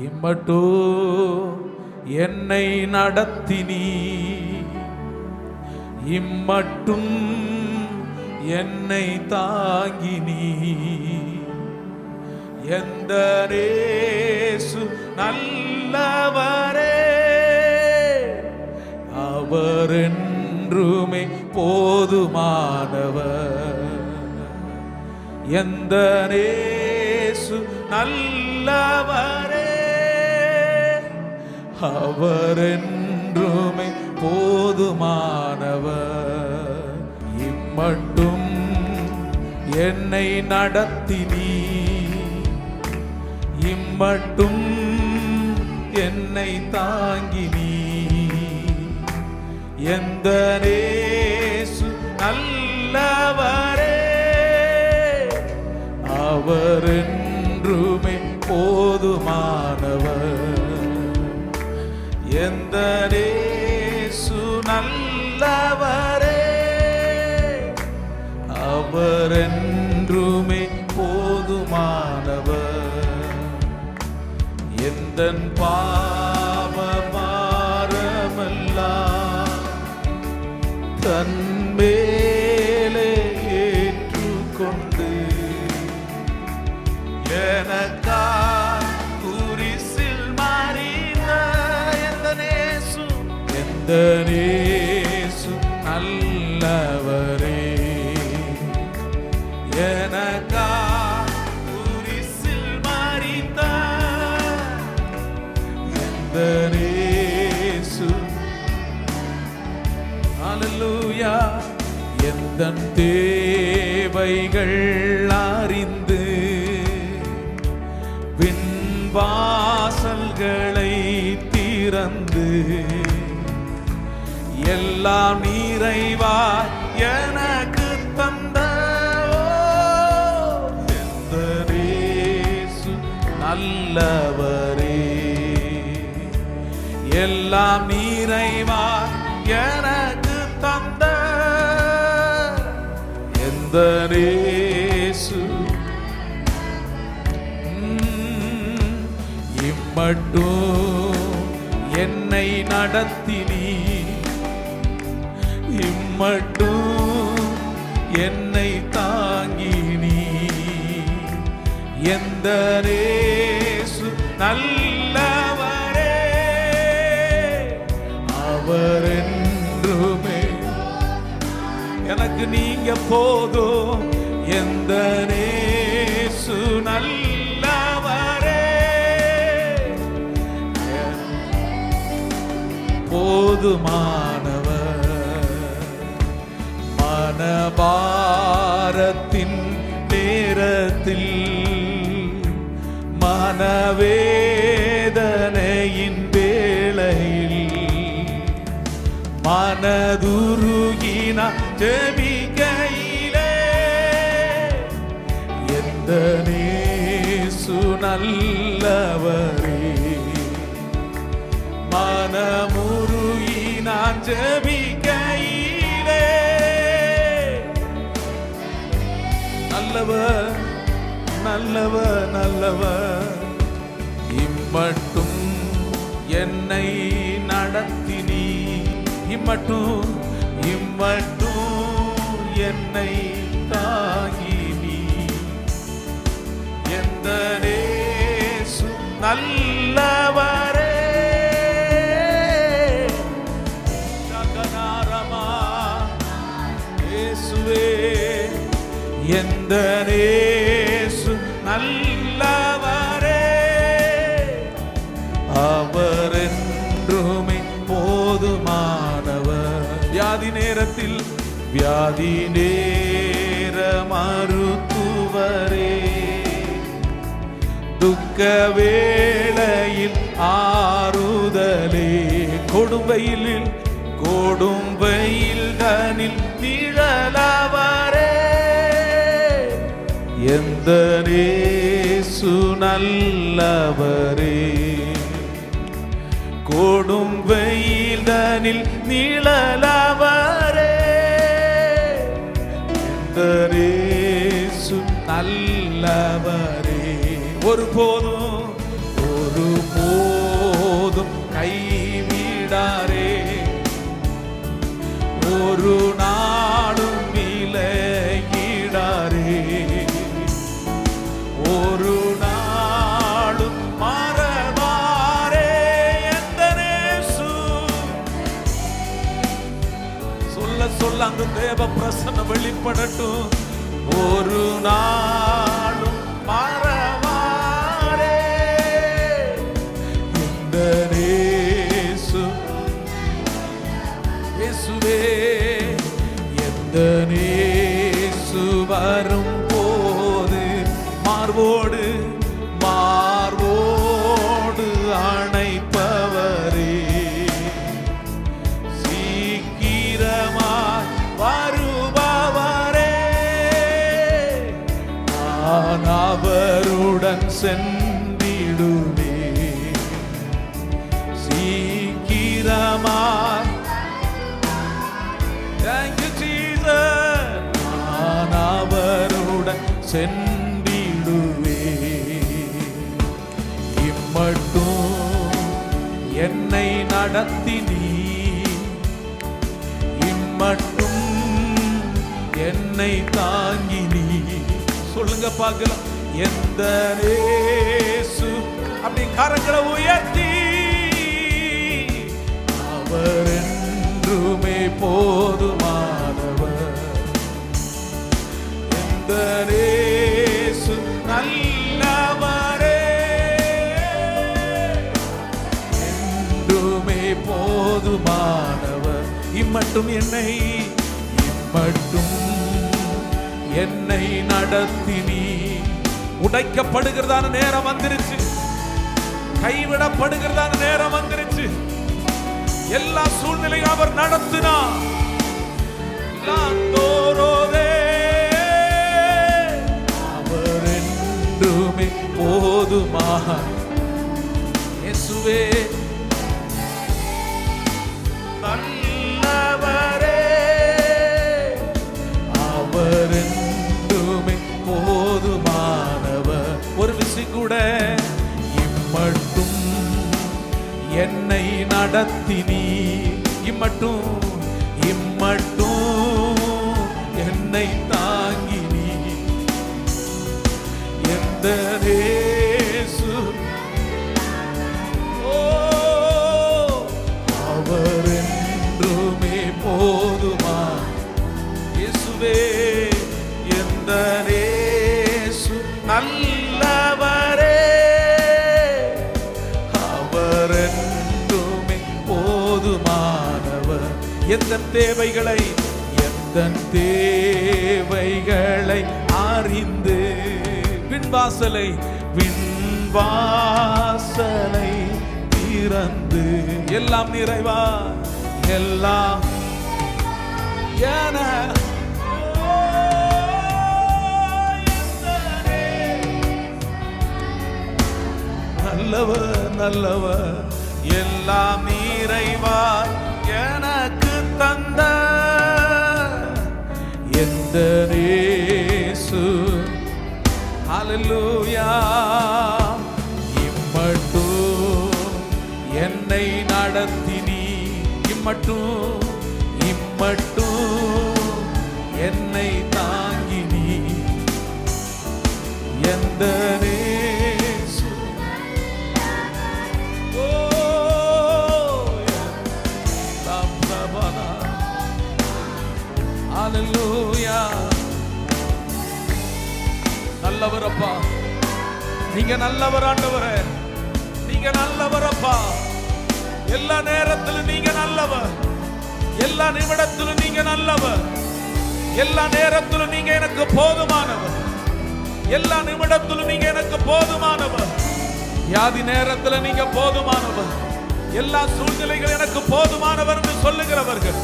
இம்மட்டோ என்னை நடத்தினீ, இம்மட்டும் என்னை தாங்கினீ. எந்த இயேசு நல்லவரே, அவர் என்றுமே போதுமானவர். எந்த இயேசு நல்லவரே, அவர் என்றுமே போதுமானவர். இம்மட்டும் என்னை நடத்தினீ, இம்மட்டும் என்னை தாங்கினீ. எந்த இயேசு நல்லவரே, அவர் என்றுமே போதுமானவர். எந்த இயேசு நல்லவரே, அவர் என்றுமே போதுமானவர். எந்தன் பாவ பாரமெல்லாம் தன் மேலே ஏற்றுக்கொண்டு எனக்காய் குரிசில் மரித்த எந்த இயேசு நல்லவரே, எனக்காய் குரிசில் மரித்த எந்த இயேசு. அல்லேலூயா. எந்தன் தேவைகள் அறிந்து வாசல்களை திறந்து எல்லாம் நிறைவாய் எனக்கு தந்த எந்த இயேசு நல்லவரே, எல்லாம் நிறைவாய் எனக்கு தந்த எந்த இயேசு. இம்மட்டும் என்னை நடத்தினீ, இம்மட்டும் என்னை தாங்கினீ. எந்த இயேசு நல்லவரே, அவர் என்றுமே எனக்கு நீங்க போதும். எந்த இயேசு நல்லவரே, போதுமானவர். மனபாரத்தின் நேரத்தில், மனவேதனையின் வேளையில் மனதுருகின ஜெபிக்கையிலே எந்த இயேசு நல்லவரே, மனமுருகி நான் ஜெபிக்கையிலே நல்லவர் நல்லவர் நல்லவர். இம்மட்டும் என்னை நடத்தினீ, இம்மட்டும் இம்மட்டும் என்னை தாங்கினீ. எந்த இயேசு நல்லவரே, எந்த இயேசு நல்லவரே, அவர் என்றுமே போதுமானவர். வியாதி நேரத்தில், வியாதி நேர மருத்துவரே, துக்க வேளையில் ஆறுதலே, கொடும்பையில் கொடும்பையில் தனில் நிழலவரே. எந்த இயேசு நல்லவரே, கொடும்பையில் தனில் நிழலவரே. எந்த இயேசு நல்லவரே, ஒருபோதும் பிரசன்னம் வெளிப்படட்டும். ஒரு நாளும் மறவாரே இந்த இயேசு. இயேசுவே எந்த இயேசு வரும் போது மார்போடு மார்போடு அணைப்பவரே, சீக்கிரமாய் வருபவரே, நான் அவருடன் சென்றிடுவே. சீக்கிரமாய் Thank you Jesus, நான் அவருடன் சென்றிடுவே. இம்மட்டும் என்னை நடத்தினீ, இம்மட்டும் என்னை தாங்கினீ. சொல்லுங்க பார்க்கலாம். எந்த இயேசு அப்படி கரங்களை உயர்த்தி, அவர் என்றுமே போதுமானவர். எந்த இயேசு நல்லவரே, என்றுமே போதுமானவர். இம்மட்டும் என்னை நடத்தினீ. உடைக்கப்படுகிறதான நேரம் வந்துருச்சு, கைவிடப்படுகிறதான நேரம் வந்துருச்சு. எல்லா சூழ்நிலையும் அவர் நடத்தினார். அவர் என்றுமே போதுமானவர். இயேசுவே நல்லவரே, அவர் என்றுமே போதுமானவர். ஒரு விசை கூட இம்மட்டும் என்னை நடத்தினீ, இம்மட்டும் என்னை தாங்கினீ. எந்த இயேசு அவர் என்றுமே போதுமானவர். இயேசுவே எந்த இயேசு நல்லவரே, அவர் என்றுமே போதுமானவர். எந்த தேவைகளை அறிந்து விண்வாசலை திறந்து எல்லாம் நிறைவா எல்லாம் என நல்லவர் எல்லாம் நிறைவாய் எனக்கு தந்த எந்த இயேசு. ஹல்லேலூயா. இம்மட்டும் என்னை நடத்தினீ, இம்மட்டும் என்னை தாங்கினீ. எந்த நல்லவரப்பா, நீங்க நல்லவர் ஆண்டவரே, நீங்க நல்லவரப்பா. எல்லா நேரத்திலும் நீங்க நல்லவர், எல்லா நிமிடத்திலும் நீங்க நல்லவர், எல்லா நேரத்திலும் நீங்க எனக்கு போதுமானவர், எல்லா நிமிடத்திலும் நீங்க எனக்கு போதுமானவர். வியாதி நேரத்தில் நீங்க போதுமானவர், எல்லா சூழ்நிலைகள் எனக்கு போதுமானவர் என்று சொல்லுகிறவர்கள்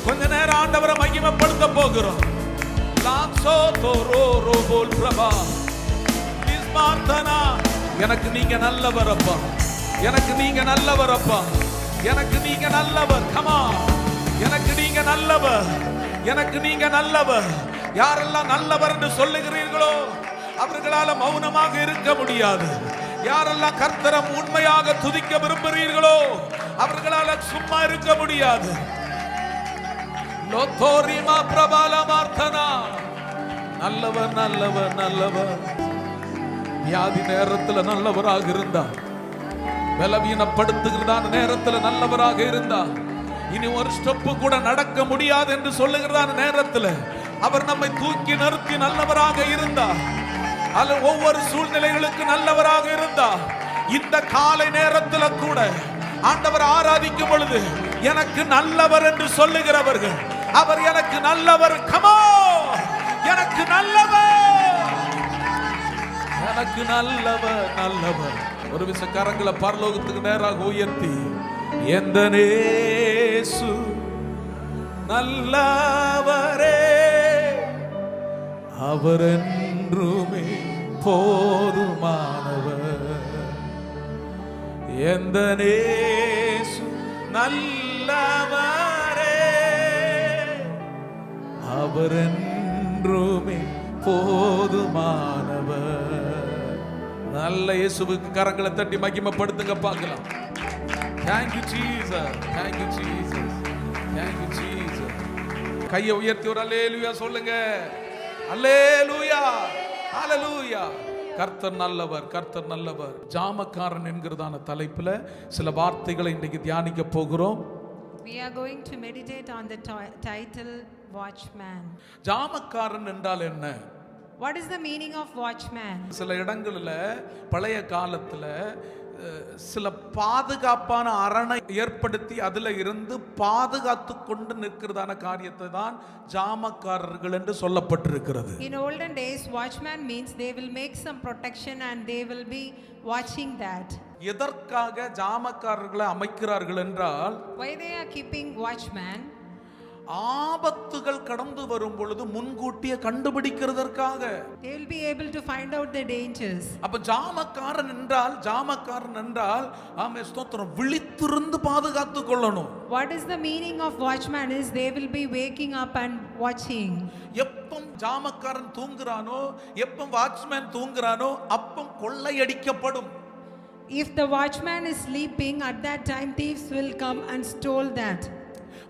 கொஞ்ச நேரம் ஆண்டவரை மகிமைப்படுத்த போகிறோம். எனக்கு நீங்க நல்லவரப்பா, எனக்கு நீங்க நல்லவரப்பா, எனக்கு நீங்க நல்லவர். கமா, எனக்கு நீங்க நல்லவர், எனக்கு நீங்க நல்லவர். யாரெல்லாம் நல்லவர் என்று சொல்லுகிறீர்களோ அவர்களால மௌனமாக இருக்க முடியாது. யாரெல்லாம் கர்த்தரை உண்மையாக துதிக்க விரும்புகிறீர்களோ அவர்களால சும்மா இருக்க முடியாது. நல்லவர் நல்லவர் நல்லவர். வியாதி நேரத்தில் நல்லவராக இருந்தா, பலவீனப்படுத்துகிறதான நேரத்தில் நல்லவராக இருந்தா, இனி ஒரு ஸ்டெப்பு கூட நடக்க முடியாது என்று சொல்லுகிறதான நேரத்தில் அவர் நம்மை தூக்கி நிறுத்தி நல்லவராக இருந்தார். அல்ல ஒவ்வொரு சூழ்நிலைகளுக்கு நல்லவராக இருந்தார். இந்த காலை நேரத்தில் கூட ஆண்டவர் ஆராதிக்கும் பொழுது எனக்கு நல்லவர் என்று சொல்லுகிறவர்கள், அவர் எனக்கு நல்லவர். கமோ, எனக்கு நல்லவர், எனக்கு நல்லவர், நல்லவர். ஒரு விச கரங்களை பரலோகத்துக்கு நேராக உயர்த்தி, எந்த நேசு நல்லவரே, அவர் என்றுமே போதுமானவர். எந்த நேசு நல்லவரே, அவர் என்றுமே போதுமானவர். நல்ல இயேசுவுக்கு கரங்களை தட்டி மகிமைப்படுத்துங்க பார்க்கலாம். Thank you Jesus, thank you Jesus, thank you Jesus. கையை உயர்த்தி ஒரு அல்லேலூயா சொல்லுங்க. அல்லேலூயா, ஹalleluya. கர்த்தர் நல்லவர், கர்த்தர் நல்லவர். ஜாமக்காரன் என்கிறதான தலைப்புல சில வார்த்தைகளை இன்றைக்கு தியானிக்க போகிறோம். We are going to meditate on the title Watchman. ஜாமக்காரன் என்றால் என்ன? What is the meaning of watchman? சில இடங்களில் பழைய காலத்துல சில பாதுகாப்பான அரணை ஏற்படுத்தி அதுல இருந்து பாதுகாத்து கொண்டு நிற்கிறதான காரியத்தை தான் ஜாமக்காரர்கள் என்று சொல்லப்பட்டிருக்கிறது. In olden days, watchman means they will make some protection and they will be watching that. எதற்காக ஜாமக்காரர்களை அமைக்கிறார்கள் என்றால், why they are keeping watchman? ஆபத்துகள் கடந்து வரும் பொழுது முன்கூட்டியே கண்டுபிடிக்கிறதற்காக. They will be able to find out the dangers. அப்ப ஜாமக்காரன் என்றால் ஆமே ஸ்தோத்திரம், விழித்திருந்து பாதுகாத்து கொள்ளணும். What is the meaning of watchman is they will be waking up and watching. எப்பம் ஜாமக்காரன் தூங்குறானோ, எப்பம் வாட்ச்மேன் தூங்குறானோ, அப்பம் கொள்ளையடிக்கப்படும். If the watchman is sleeping, at that time thieves will come and stole that.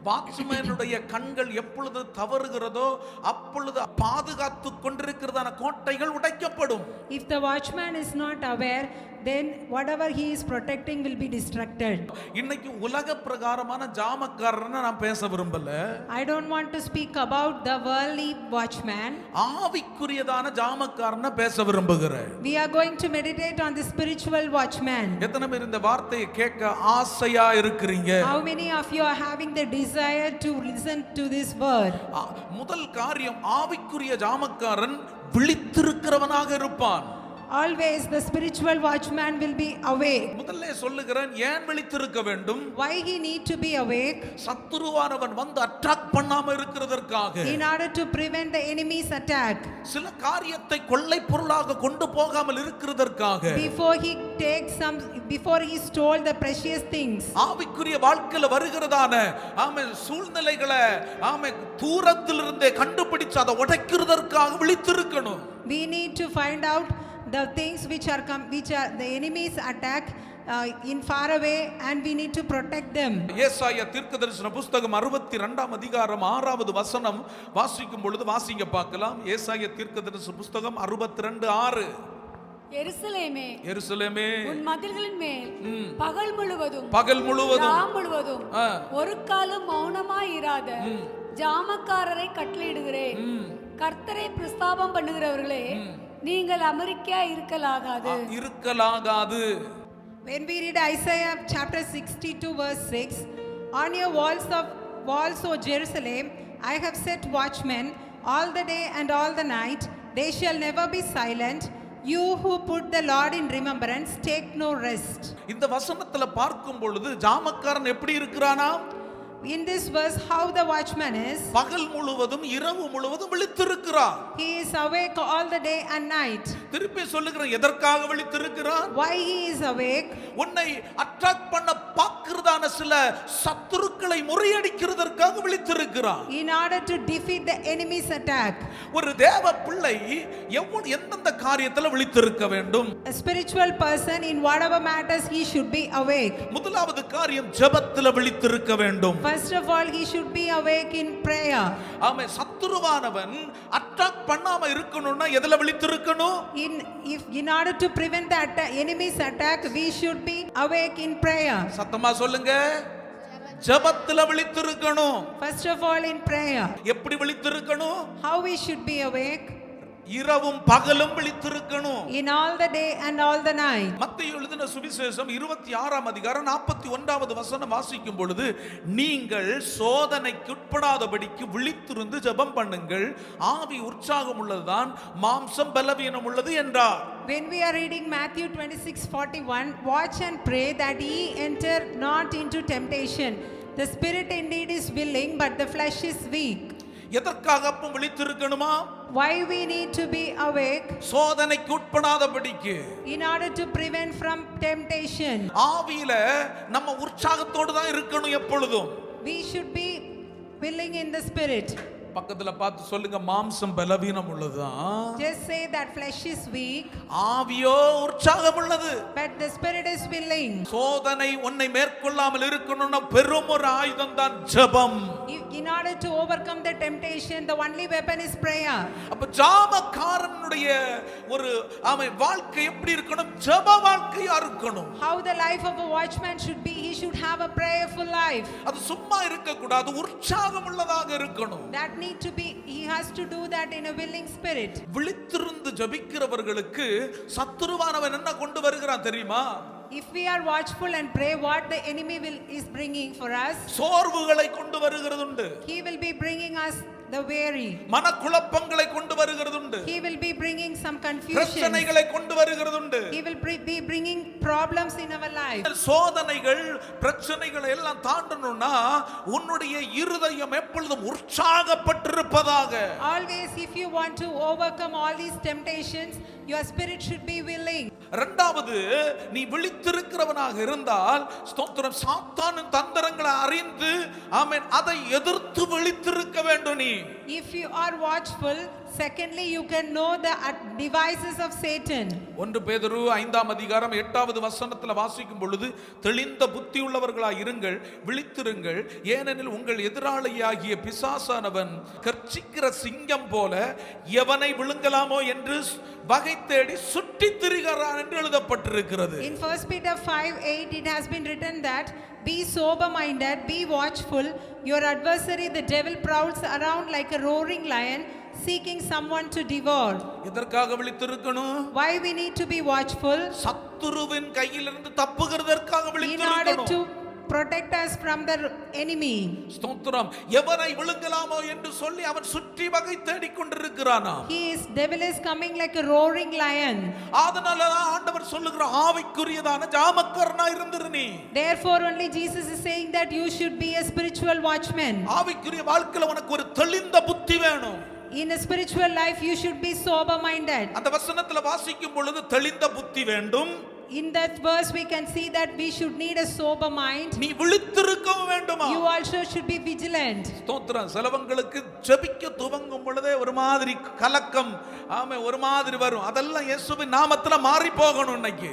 வாட்ச்மேனுடைய கண்கள் எப்பொழுது தவறுகிறதோ அப்பொழுது பாதுகாத்து கொண்டிருக்கிறதான கோட்டைகள் உடைக்கப்படும். If the watchman is not aware, then whatever he is protecting will be distracted. இன்னைக்கு உலக பிரகாரமான ஜாமக்காரனை நான் பேச விரும்பல. I don't want to speak about the worldly watchman. ஆவிக்குரியதான ஜாமக்காரனை பேச விரும்புகிறேன். We are going to meditate on the spiritual watchman. எத்தனை பேர் இந்த வார்த்தையை கேட்க ஆசையா இருக்கிறீங்க? How many of you are having the desire to listen to this word? முதல் காரியம், ஆவிக்குரிய ஜாமக்காரன் விழித்திருக்கிறவனாக இருப்பான். Always the spiritual watchman will be awake. முதல்ல சொல்லுகிறேன், ஏன் விழித்திருக்க வேண்டும்? Why he need to be awake? சத்துருவானவன் வந்து அட்டாக் பண்ணாம இருக்கிறதற்காக. In order to prevent the enemy's attack. சில காரியத்தை கொள்ளை பொருளாக கொண்டு போகாமல் இருக்கிறதற்காக. Before he stole the precious things. ஆவிக்குரிய வாழ்க்கையில வருகிறதான ஆமே சூழ்நிலைகளை ஆமே தூரத்திலிருந்தே கண்டுபிடிச்சு அதை உடைக்கிறதற்காக விழித்திருக்கணும். We need to find out the things which are the enemy's attack in far away, and we need to protect them. ஏசாயா தீர்க்கதரிசன புத்தகம் 62ஆம் அதிகாரம் 6வது வசனம் வாசிக்கும் பொழுது வாசிங்க பார்க்கலாம். ஏசாயா தீர்க்கதரிசன புத்தகம் 62:6. எருசலேமே, எருசலேமே, உன் மதில்களின் மேல் பகல் முழுவதும் ராம் முழுவதும் ஒரு காலம் மௌனமாயிராத ஜாமக்காரரை கட்டளையிடுகிறேன். கர்த்தரை பிரஸ்தாபம் பண்ணுகிறவர்களே, நீங்கள் America இருக்கலாகாது. When we read Isaiah chapter 62 verse 6, on your walls, O Jerusalem, I have set watchmen all the day and all the night. They shall never be silent. You who put the Lord in remembrance, take no rest. இந்த வசனத்துல பார்க்கும் பொழுது ஜாமக்காரன் எப்படி இருக்கிறானா? In this verse, how the watchman is? பகல் முழுவதும் இரவு முழுவதும் விழித்திருக்கிறார். He is awake all the day and night. திருப்பி சொல்லுகிறேன், எதற்காக விழித்திருக்கிறார்? Why he is awake? உன்னை அட்டாக் பண்ண பார்க்கிறதான சில சத்துருக்களை முறியடிக்கிறதற்காக விழித்திருக்கிறார். In order to defeat the enemy's attack. ஒரு தேவ பிள்ளை எந்தெந்த காரியத்துல விழித்திருக்க வேண்டும்? A spiritual person, in whatever matters he should be awake. முதலாவது காரியம், ஜெபத்துல விழித்திருக்க வேண்டும். First of all, he should be awake in prayer. Amen. சத்துருவானவன் அட்டாக் பண்ணாம இருக்கணும்னா எதுல விழித்திருக்கணும்? In order to prevent the enemy's attack, we should be awake in prayer. சத்தமா சொல்லுங்க. ஜெபத்துல விழித்திருக்கணும். First of all, in prayer. எப்படி விழித்திருக்கணும்? How we should be awake? இரவும் பகலும் விழித்திருக்கணும். In all the day and all the night. மத்தேயு எழுதின சுவிசேஷம் 26ஆம் அதிகாரம் 41வது வசனம் வாசிக்கும் பொழுது, நீங்கள் சோதனைக்கு உட்படாதபடிக்கு விழித்திருந்து ஜெபம் பண்ணுங்கள், ஆவி உற்சாகம் உள்ளதுதான், மாம்சம் பலவீனம் உள்ளது என்றார். When we are reading Matthew 26:41, watch and pray that ye enter not into temptation. The spirit indeed is willing, but the flesh is weak. எதற்காக அப்ப விழித்திருக்கணுமா? Why we need to be awake? சோதனைக்கு உட்படாதபடிக்கு. In order to prevent from temptation. ஆவியில நம்ம உற்சாகத்தோடு தான் இருக்கணும் எப்பொழுதும். We should be willing in the spirit. பக்கத்துல பார்த்து சொல்லுங்க, மாம்சம் பலவீனம் உள்ளதுதான். Just say that flesh is weak. ஆவியோ உற்சாகம் உள்ளது. But the spirit is willing. சோதனை உன்னை மேற்கொள்ளாமல் இருக்கணும்னா பெரும் ஒரு ஆயுதம் தான் ஜெபம். In order to overcome the temptation, the only weapon is prayer. அப்ப ஜாமக்காரனுடைய ஒரு வாழ்க்கை எப்படி இருக்கணும்? ஜெப வாழ்க்கையா இருக்கணும். How the life of a watchman should be, he should have a prayerful life. அது சும்மா இருக்க கூடாது, உற்சாகம் உள்ளதாக இருக்கணும். That need to be, he has to do that in a willing spirit. விழித்திருந்து ஜெபிக்கிறவர்களுக்கு சத்துருவானவன் என்ன கொண்டு வருகிறான் தெரியுமா? If we are watchful and pray, what the enemy is bringing for us? சோர்வுகளை கொண்டு வருகிறதுண்டு. He will be bringing us the weary. மனக்குழப்பங்களை கொண்டு வருகிறதுண்டு. He will be bringing some confusion. பிரச்சனைகளை கொண்டு வருகிறதுண்டு. He will be bringing problems in our life. சோதனைகள் பிரச்சனைகளை எல்லாம் தாண்டணும்னா உன்னுடைய இருதயம் எப்பொழுதும் உற்சாகப்பட்டிருப்பதாக. Always, if you want to overcome all these temptations, your spirit should be willing. இரண்டாவது, நீ விழித்திருக்கிறவனாக இருந்தால் ஸ்தோத்திரம், சாத்தானின் தந்திரங்களை அறிந்து ஆமென் அதை எதிர்த்து விழித்திருக்க வேண்டும். நீ If you are watchful, secondly you can know the devices of Satan. 1 பேதுரு 5ஆம் அதிகாரம் 8வது வசனத்துல வாசிக்கும் பொழுது, தெளிந்த புத்தி உள்ளவர்களாய் இருங்கள், விழித்திருங்கள், ஏனெனில் உங்கள் எதிராளியாகிய பிசாசானவன் கர்ச்சிக்கிற சிங்கம் போல எவனை விழுங்கலாமோ என்று வகை தேடி சுற்றித் திரிகிறான் என்று எழுதப்பட்டிருக்கிறது. In 1 Peter 5:8 it has been written that be sober minded, be watchful, your adversary the devil prowls around like a roaring lion seeking someone to devour. எதற்காக விழித்திருக்கணும்? Why we need to be watchful? சத்துருவின் கையிலிருந்து தப்புகிறதற்காக In order விழித்திருக்கணும். to protect us from the enemy. ஸ்தோத்திரம், எவனை விழுங்கலாமோ என்று சொல்லி அவன் சுற்றி வகை தேடிக் கொண்டிருக்கிறானா? Devil is coming like a roaring lion. அதனால ஆண்டவர் சொல்லுகிற ஆவிக்குரியதான ஜாமக்காரனா இருந்திரு நீ. Therefore only Jesus is saying that you should be a spiritual watchman. ஆவிக்குரிய வாழ்க்கையில உனக்கு ஒரு தெளிந்த புத்தி வேணும். In a spiritual life you should be sober minded. அந்த வசனத்துல வாசிக்கும் பொழுது தெளிந்த புத்தி வேண்டும். In that verse we can see that we should need a sober mind. நீ விழித்திருக்க வேண்டுமா? You also should be vigilant. ஸ்தோத்திரம், சிலவங்களுக்கு ஜெபிக்க துவங்கும் பொழுதே ஒரு மாதிரி கலக்கம், ஆமே, ஒரு மாதிரி வரும். அதெல்லாம் இயேசுவின் நாமத்துல மாறி போகணும். இன்னைக்கு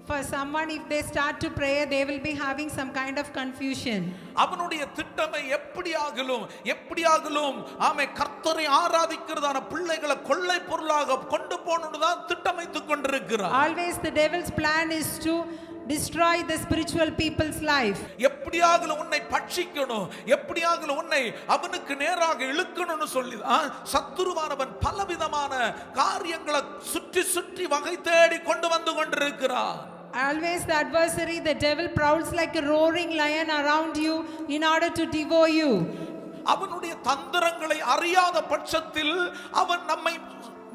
for someone, if they start to pray, they will be having some kind of confusion. அவனுடைய திட்டமே எப்படியாகலும் ஆமே கர்த்தரை ஆராதிக்கிறதான பிள்ளைகளை கொள்ளை பொருளாக கொண்டு போகணும்னு தான் திட்டமிட்டுக் கொண்டிருக்கிறார். Always the devil's plan is to destroy the spiritual people's life. எப்படியாகலும் உன்னை பட்சிக்கணும், எப்படியாகலும் உன்னை அவனுக்கு நேராக இழுக்கணும்னு சொல்லி சத்துருவானவன் பலவிதமான காரியங்களை சுற்றி வகை தேடி கொண்டு வந்து கொண்டிருக்கிறார். Always the adversary, the devil prowls like a roaring lion around you in order to devour you. அவனுடைய தந்திரங்களை அறியாத பட்சத்தில் அவன் நம்மை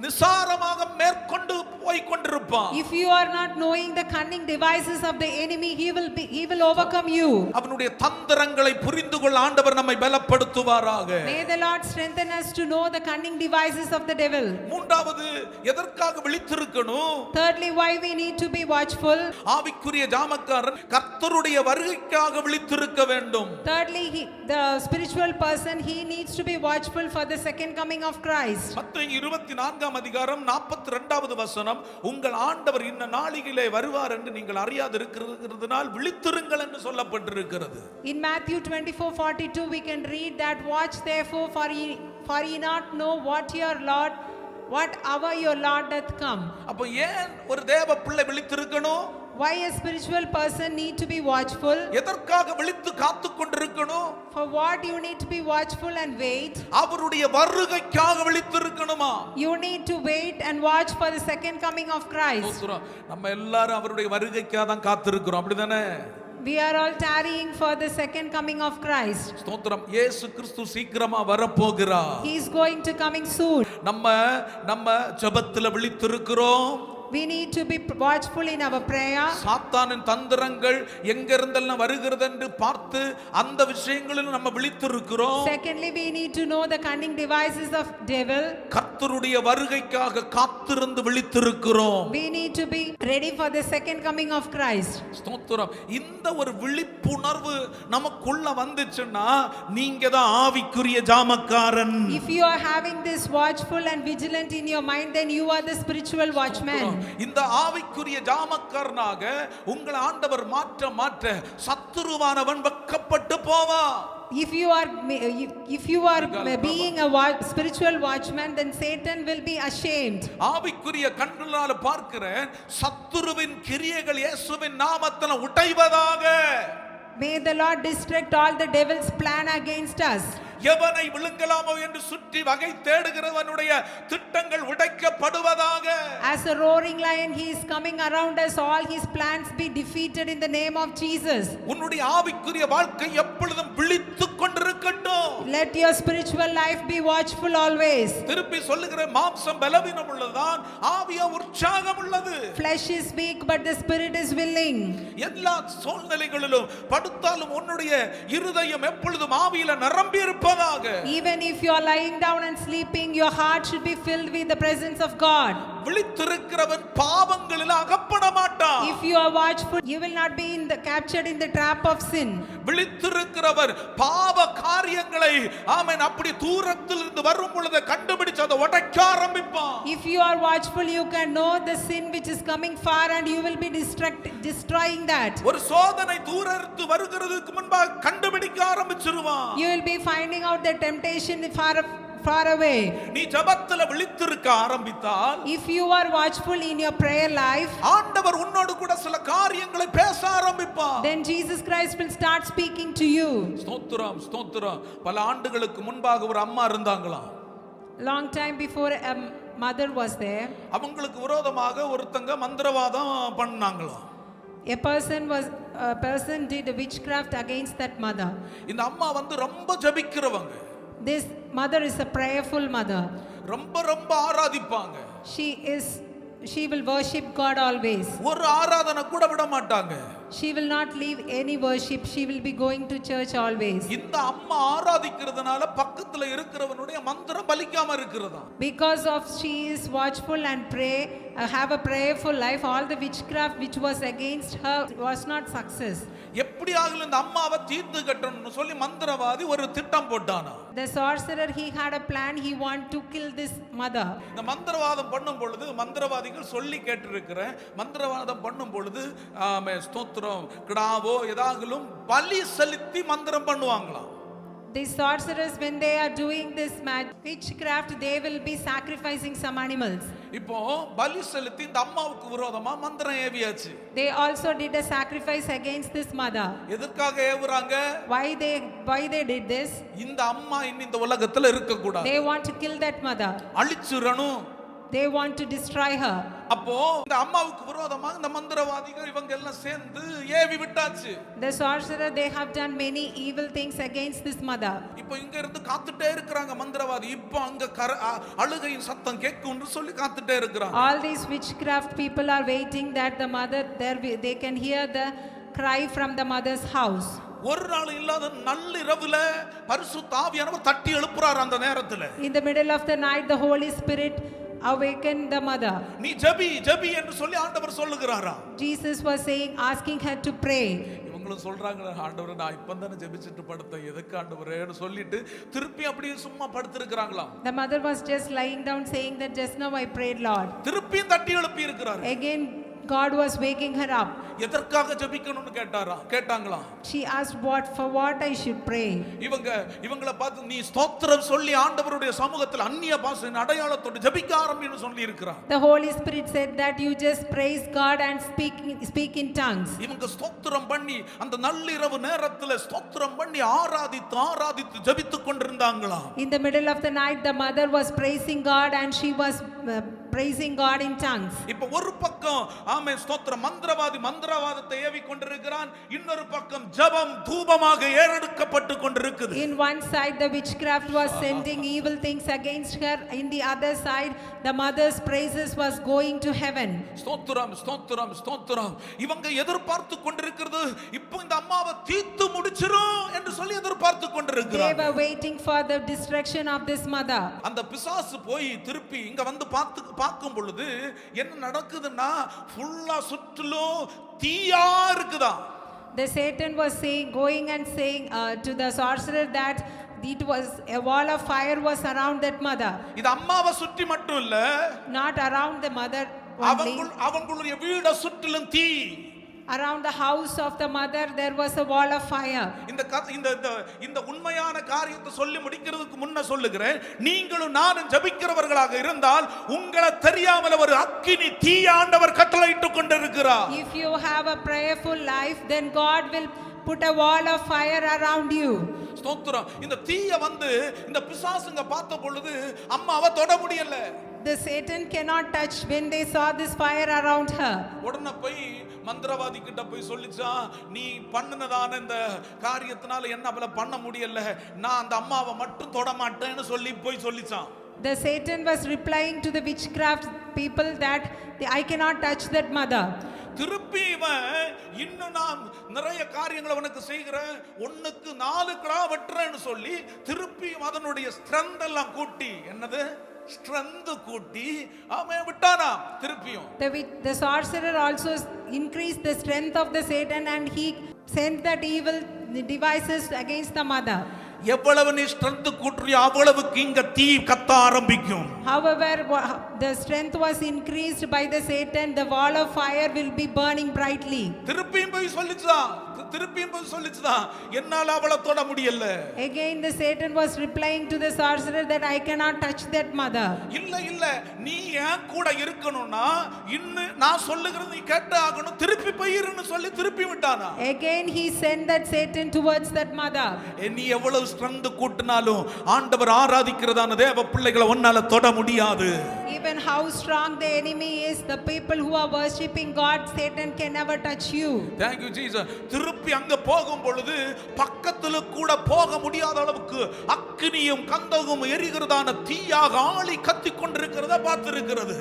நிசாரமாக மேற்கொண்டு போய் கொண்டிருப்பான். If you are not knowing the cunning devices of the enemy, he will overcome you. அவனுடைய தந்திரங்களை புரிந்து கொள்ள ஆண்டவர் நம்மை பலப்படுத்துவாராக. May the Lord strengthen us to know the cunning devices of the devil. மூன்றாவது, எதற்காக விழித்திருக்கணும்? Thirdly, why we need to be watchful? ஆவிக்குரிய ஜாமக்காரன் கர்த்தருடைய வருகைக்காக விழித்திருக்க வேண்டும். Thirdly, the spiritual person, he needs to be watchful for the second coming of Christ. மத்தேயு 24ஆம் அதிகாரம் 42வது வசனம், உங்கள் ஆண்டவர் இன்ன நாளிலே வருவார் என்று நீங்கள் அறியாதிருக்கிறதுனால் விழித்திருங்கள் என்று சொல்லப்பட்டிருக்கிறது. In Matthew 24:42 we can read that, watch therefore, for ye not know what hour your Lord doth come. அப்ப ஏன் ஒரு தேவ பிள்ளை விழித்திருக்கணும்? Why a spiritual person need to be watchful? எதற்காக விழித்து காத்து கொண்டிருக்கணும்? For what you need to be watchful and wait? அவருடைய வருகைக்காக விழித்திருக்கணுமா? You need to wait and watch for the second coming of Christ. ஸ்தோத்திரம். நம்ம எல்லாரும் அவருடைய வருகைக்காக தான் காத்திருக்கிறோம், அப்படிதானே? We are all tarrying for the second coming of Christ. ஸ்தோத்திரம். இயேசு கிறிஸ்து சீக்கிரமா வரப்போகிறார். He is going to coming soon. நம்ம ஜெபத்துல விழித்திருக்கிறோம். We need to be watchful in our prayer. சாத்தானின் தந்திரங்கள் எங்கிருந்தெல்லாம் வருகிறது என்று பார்த்து அந்த விஷயங்களில் நம்ம விழித்திருக்கிறோம். Secondly, we need to know the cunning devices of devil. கர்த்தருடைய வருகைக்காக காத்திருந்து விழித்திருக்கிறோம். We need to be ready for the second coming of Christ. ஸ்தோத்திரம். இந்த ஒரு விழிப்புணர்வு நமக்குள்ள வந்துச்சுன்னா நீங்க தான் ஆவிக்குரிய ஜாமக்காரன். If you are having this watchful and vigilant in your mind, then you are the spiritual watchman. இந்த ஆவிக்குரிய ஜாமக்காரனாக உங்களை ஆண்டவர் மாற்ற சத்துருவானவன் வெட்கப்பட்டு போவான். If you are being a spiritual watchman, then Satan will be ashamed. ஆவிக்குரிய கண்களால பார்க்கிறேன், சத்துருவின் கிரியைகள் இயேசுவின் நாமத்தில் உடைவதாக. May the Lord distract all the devil's plan against us. எவனை விழுங்கலாமோ என்று சுற்றி வகை தேடுகிறவனுடைய திட்டங்கள் உடைக்கப்படுவதாக. As a roaring lion, he is coming around us. All his plans be defeated in the name of Jesus. உன்னுடைய ஆவிக்குரிய வாழ்க்கை எப்பொழுதும் விழித்துக் கொண்டிருக்கட்டும். Let your spiritual life be watchful always. திருப்பி சொல்லுகிற மாம்சம் பலவீனம் உள்ளதுதான், ஆவியா உற்சாகம் உள்ளது. Flesh is weak, but the spirit is willing. எல்லா சூழ்நிலைகளிலும் படுத்தாலும் உன்னுடைய இருதயம் எப்பொழுதும் ஆவியில நிரம்பி இருப்பதாக. Even if you are lying down and sleeping, your heart should be filled with the presence of God. விழித்திருக்கிறவன் பாவங்களில் அகப்பட மாட்டான். If you are watchful, you will not be captured in the trap of sin. விழித்திருக்கிறவர் பாவ காரியங்களை ஆமென் அப்படி தூரத்தில் இருந்து வரும் பொழுது கண்டுபிடிச்சு அதை உடைக்க ஆரம்பிப்பான். If you are watchful, you can know the sin which is coming far and you will be destroying that. ஒரு சோதனை தூரத்து வருகிறதுக்கு முன்பாக கண்டுபிடிக்க ஆரம்பிச்சிருவான். You will be finding out the temptation far away. நீ ஜெபத்துல விழித்திருக்க ஆரம்பித்தால், if you are watchful in your prayer life, ஆண்டவர் உன்னோடு கூட சில காரியங்களை பேச ஆரம்பிப்பார். then Jesus Christ will start speaking to you. ஸ்தோத்திரம் ஸ்தோத்திரம். பல ஆண்டுகளுக்கு முன்பாக ஒரு அம்மா இருந்தாங்களாம். Long time before a mother was there. அவங்களுக்கு விரோதமாக ஒருத்தங்க மந்திரவாதம் பண்ணாங்களாம். A person did a witchcraft against that mother. இந்த அம்மா வந்து ரொம்ப ஜெபிக்கிறவங்க. This mother is a prayerful mother. ரொம்ப ஆராதிப்பாங்க. She will worship God always. ஒரு ஆராதனை கூட விட மாட்டாங்க. She will not leave any worship. She will be going to church always. இந்த அம்மா ஆராதிக்கிறதுனால பக்கத்துல இருக்கிறவனுடைய மந்திரம் பலிக்காம இருக்குறதா. Because of she is watchful and have a prayerful life, all the witchcraft which was against her was not success. எப்படியாவது இந்த அம்மாவை தீர்த்து கட்டணும்னு சொல்லி மந்திரவாதி ஒரு திட்டம் போட்டானா. The sorcerer, he had a plan. He want to kill this mother. இந்த மந்திரவாதம் பண்ணும் பொழுது மந்திரவாதிகள் சொல்லி கேட்டிருக்கிறேன், மந்திரவாதம் பண்ணும் பொழுது ஸ்தோத்திரம் கிடாவோ ஏதாகலும் பலி செலுத்தி மந்திரம் பண்ணுவாங்களாம். These sorcerers, when they are doing this witchcraft, they will be sacrificing some animals. இப்போ பலி செலுத்தி இந்த அம்மாவுக்கு விரோதமா மந்திரம் ஏவியாச்சு. They also did a sacrifice against this mother. எதற்காக ஏவுறாங்க? Why they did this? இந்த அம்மா இந்த உலகத்துல இருக்க கூடாது. They want to kill that mother. அழிச்சிரணும். They want to destroy her. அப்போ இந்த அம்மாவுக்கு விரோதமா இந்த மந்திரவாதிகள் இவங்க எல்லாம் சேர்ந்து ஏவி விட்டாச்சு. The sorcerer, they have done many evil things against this mother. இப்போ இங்க இருந்து காத்துட்டே இருக்காங்க மந்திரவாதி. இப்போ அங்க அழுகையின் சத்தம் கேட்கும்னு சொல்லி காத்துட்டே இருக்காங்க. All these witchcraft people are waiting that the mother they can hear the cry from the mother's house. ஒரு நாள் இல்லாத நள்ளிரவுல பரிசுத்த ஆவியானவர் தட்டி எழுப்புறார். அந்த நேரத்துல in the middle of the night, the Holy Spirit awaken the mother. நீ ஜெபி என்று சொல்லி ஆண்டவர் சொல்லுகிறாரா. Jesus was saying, asking her to pray. இவங்களும் சொல்றாங்க, ஆண்டவரே நான் இப்பதானே ஜெபிச்சிட்டு படுத்தேன், எதுக்கு ஆண்டவரேன்னு சொல்லிட்டு திருப்பி அப்படியே சும்மா படுத்திருக்காங்களாம். The mother was just lying down saying that just now I prayed, Lord. திருப்பி தட்டி எழுப்பி இருக்கிறார். Again God was waking her up. எதற்காக ஜெபிக்கணும்னு கேட்டாங்களாம். She asked for what I should pray. இவங்கள பார்த்து நீ ஸ்தோத்திரம் சொல்லி ஆண்டவருடைய சமூகத்தில் அந்நிய பாஷையின் அடையாளத்தோடு ஜெபிக்க ஆரம்பின்னு சொல்லி இருக்கிறார். The Holy Spirit said that you just praise God and speak in tongues. இவங்க ஸ்தோத்திரம் பண்ணி அந்த நள்ளிரவு நேரத்தில் ஸ்தோத்திரம் பண்ணி ஆராதித்து ஜெபித்துக் கொண்டிருந்தாங்களாம். In the middle of the night the mother was praising God and she was praising God in tongues. இப்ப ஒரு பக்கம் ஆமென் ஸ்தோத்திரம் மந்திரவாதத்தை ஏவி கொண்டிருக்கிறான், இன்னொரு பக்கம் ஜெபம் தூபமாக ஏறெடுக்கப்பட்டு கொண்டிருக்குது. In one side the witchcraft was sending evil things against her, in the other side the mother's praises was going to heaven. ஸ்தோத்திரம் இவங்க எதிர்பார்த்து கொண்டிருக்கிறது இப்போ இந்த அம்மாவை தீத்து முடிச்சிரும் என்று சொல்லி எதிர்பார்த்து கொண்டிருக்கிறாங்க. They were waiting for the destruction of this mother. அந்த பிசாசு போய் திருப்பி இங்க வந்து பார்க்கும் பொழுது என்ன நடக்குதுன்னா ஃபுல்லா சுற்றிலும் தீயா இருக்குதா. The Satan was going and saying to the sorcerer that it was a wall of fire was around that mother. இது அம்மாவை சுற்றி மட்டும் இல்ல, not around the mother only. அவங்களுடைய வீட சுற்றிலும் தீ. Around the house of the mother there was a wall of fire. இந்த உண்மையான காரியத்தை சொல்லி முடிக்கிறதுக்கு முன்ன சொல்லுகிறேன், நீங்களும் நானும் ஜெபிக்கிறவர்களாக இருந்தால் உங்களை தெரியாமல் ஒரு அக்கினி தீ ஆண்டவர் கட்டளையிட்டு கொண்டிருக்கிறார். If you have a prayerful life then God will put a wall of fire around you. ஸ்தோத்திரம். இந்த தீய வந்து இந்த பிசாசுங்க பார்த்த பொழுது அம்மாவை தொட முடியல. The Satan cannot touch when they saw this fire around her. உடனே போய் மந்திரவாதி கிட்ட போய் சொல்லிச்சான், நீ பண்ணுனதான இந்த காரியத்தினால என்ன அவளை பண்ண முடியல, நான் அந்த அம்மாவை மட்டும் தொட மாட்டேன்னு சொல்லி போய் சொல்லிச்சான். The Satan was replying to the witchcraft people that I cannot touch that mother. திருப்பி இவன் இன்னும் நான் நிறைய காரியங்களை அவனுக்கு செய்கிறேன், 1க்கு 4 கிடா வெட்டுறேன்னு சொல்லி திருப்பி அதனுடைய ஸ்ட்ரென்த் எல்லாம் கூட்டி, என்னது ஸ்ட்ரென்த் கூட்டி அவன் விட்டானா திருப்பியும். The sorcerer also increased the strength of the Satan and he sent that evil devices against the mother. எவ்வளவு நீ ஸ்ட்ரென்த் கூட்டுறியோ அவ்வளவுக்கு இங்க தீ கத்த ஆரம்பிக்கும். However, the strength was increased by the Satan, the wall of fire will be burning brightly. திருப்பியும் போய் சொல்லிச்சுதான் என்னால அவளை தொட முடியல. Again the Satan was replying to the sorcerer that I cannot touch that mother. இல்ல நீ ஏன் கூட இருக்கணும்னா இன்னும் நான் சொல்லுகிறது நீ கேட்டு ஆகணும், திருப்பி போயிருன்னு சொல்லி திருப்பி விட்டானா. Again he sent that Satan towards that mother. நீ எவ்வளவு ஸ்ட்ரெngth கூட்டினாலும் ஆண்டவர் ஆராதிக்கிறதான தேவ பிள்ளைகளை உன்னால தொட முடியாது. Even how strong the enemy is, the people who are worshiping God, Satan can never touch you. Thank you Jesus. திருப்பி அங்க போகும் பொழுது பக்கத்துல கூட போக முடியாத அளவுக்கு அக்கினியும் கந்தகமும் எரிகிறதான தீயாக ஆளி கத்திக் கொண்டிருக்கிறத பார்த்திருக்கிறது.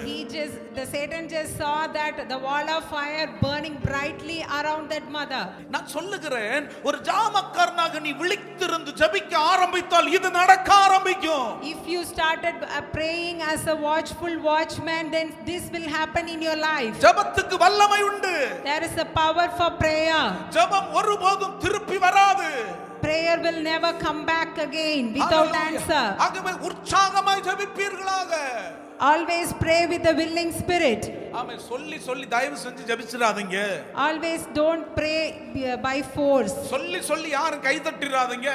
The Satan just saw that the wall of fire burning brightly around that mother. நான் சொல்லுகிறேன், ஒரு ஜாமக்காரனாக நீ விழித்திருந்து ஜெபிக்க ஆரம்பித்தால் இது நடக்க ஆரம்பிக்கும். If you started praying as a watchful watchman, then this will happen in your life. ஜெபத்துக்கு வல்லமை உண்டு. There is a power for prayer. ஜெபம் ஒருபோதும் திருப்பி வராது. Prayer will never come back again without answer. ஆகவே உற்சாகமாய் ஜெபிப்பீர்களாக. Always pray with a willing spirit. ஆமென். சொல்லி தயவு செஞ்சு ஜெபிச்சிராதீங்க. Always don't pray by force. சொல்லி யாரும் கை தட்டிராதீங்க.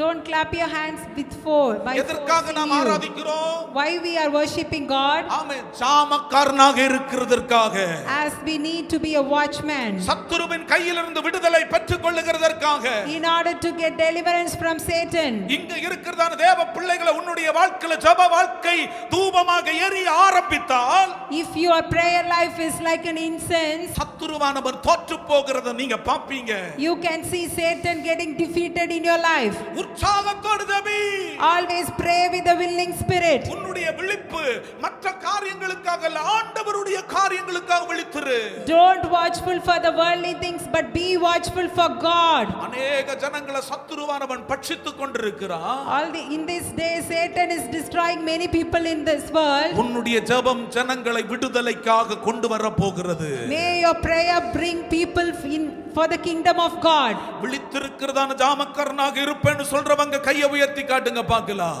Don't clap your hands with force. எதற்காக நாம் ஆராதிக்கிறோம்? Why we are worshiping God? Amen. ஜாமக்காரனாக இருக்கிறதற்காக. As we need to be a watchman. சத்துருவின் கையிலிருந்து விடுதலை பெற்றுக் கொள்ளுகிறதற்காக. In order to get deliverance from Satan. இங்க இருக்கிறதான தேவ பிள்ளைகளை உன்னுடைய வாழ்க்கையில ஜெப வாழ்க்கை தூபமாக எரிய ஆரம்பித்தால், if your prayer life is like an incense, சத்துருவானவர் தோற்று போகிறதை நீங்க பாப்பீங்க. you can see Satan getting defeated in your life. உற்சாகத்தோடு JP. Always pray with a willing spirit. உன்னுடைய விழிப்பு மற்ற காரியங்களுக்காக அல்ல, ஆண்டவருடைய காரியங்களுக்காக விழித்திரு. Don't watchful for the worldly things but be watchful for God. அநேக ஜனங்களை சத்துருவானவன் பட்சித்துக் கொண்டிருக்கிறான். In this day Satan is destroying many people in this world. உன்னுடைய ஜெபம் ஜனங்களை விடுதலைக்காக கொண்டு வர போகிறது. May your prayer bring people in for the kingdom of God. விழித்திருக்கிறதான ஜாமக்காரனாக இருப்பேன்னு சொல்றவங்க கையை உயர்த்தி காட்டுங்க பார்க்கலாம்.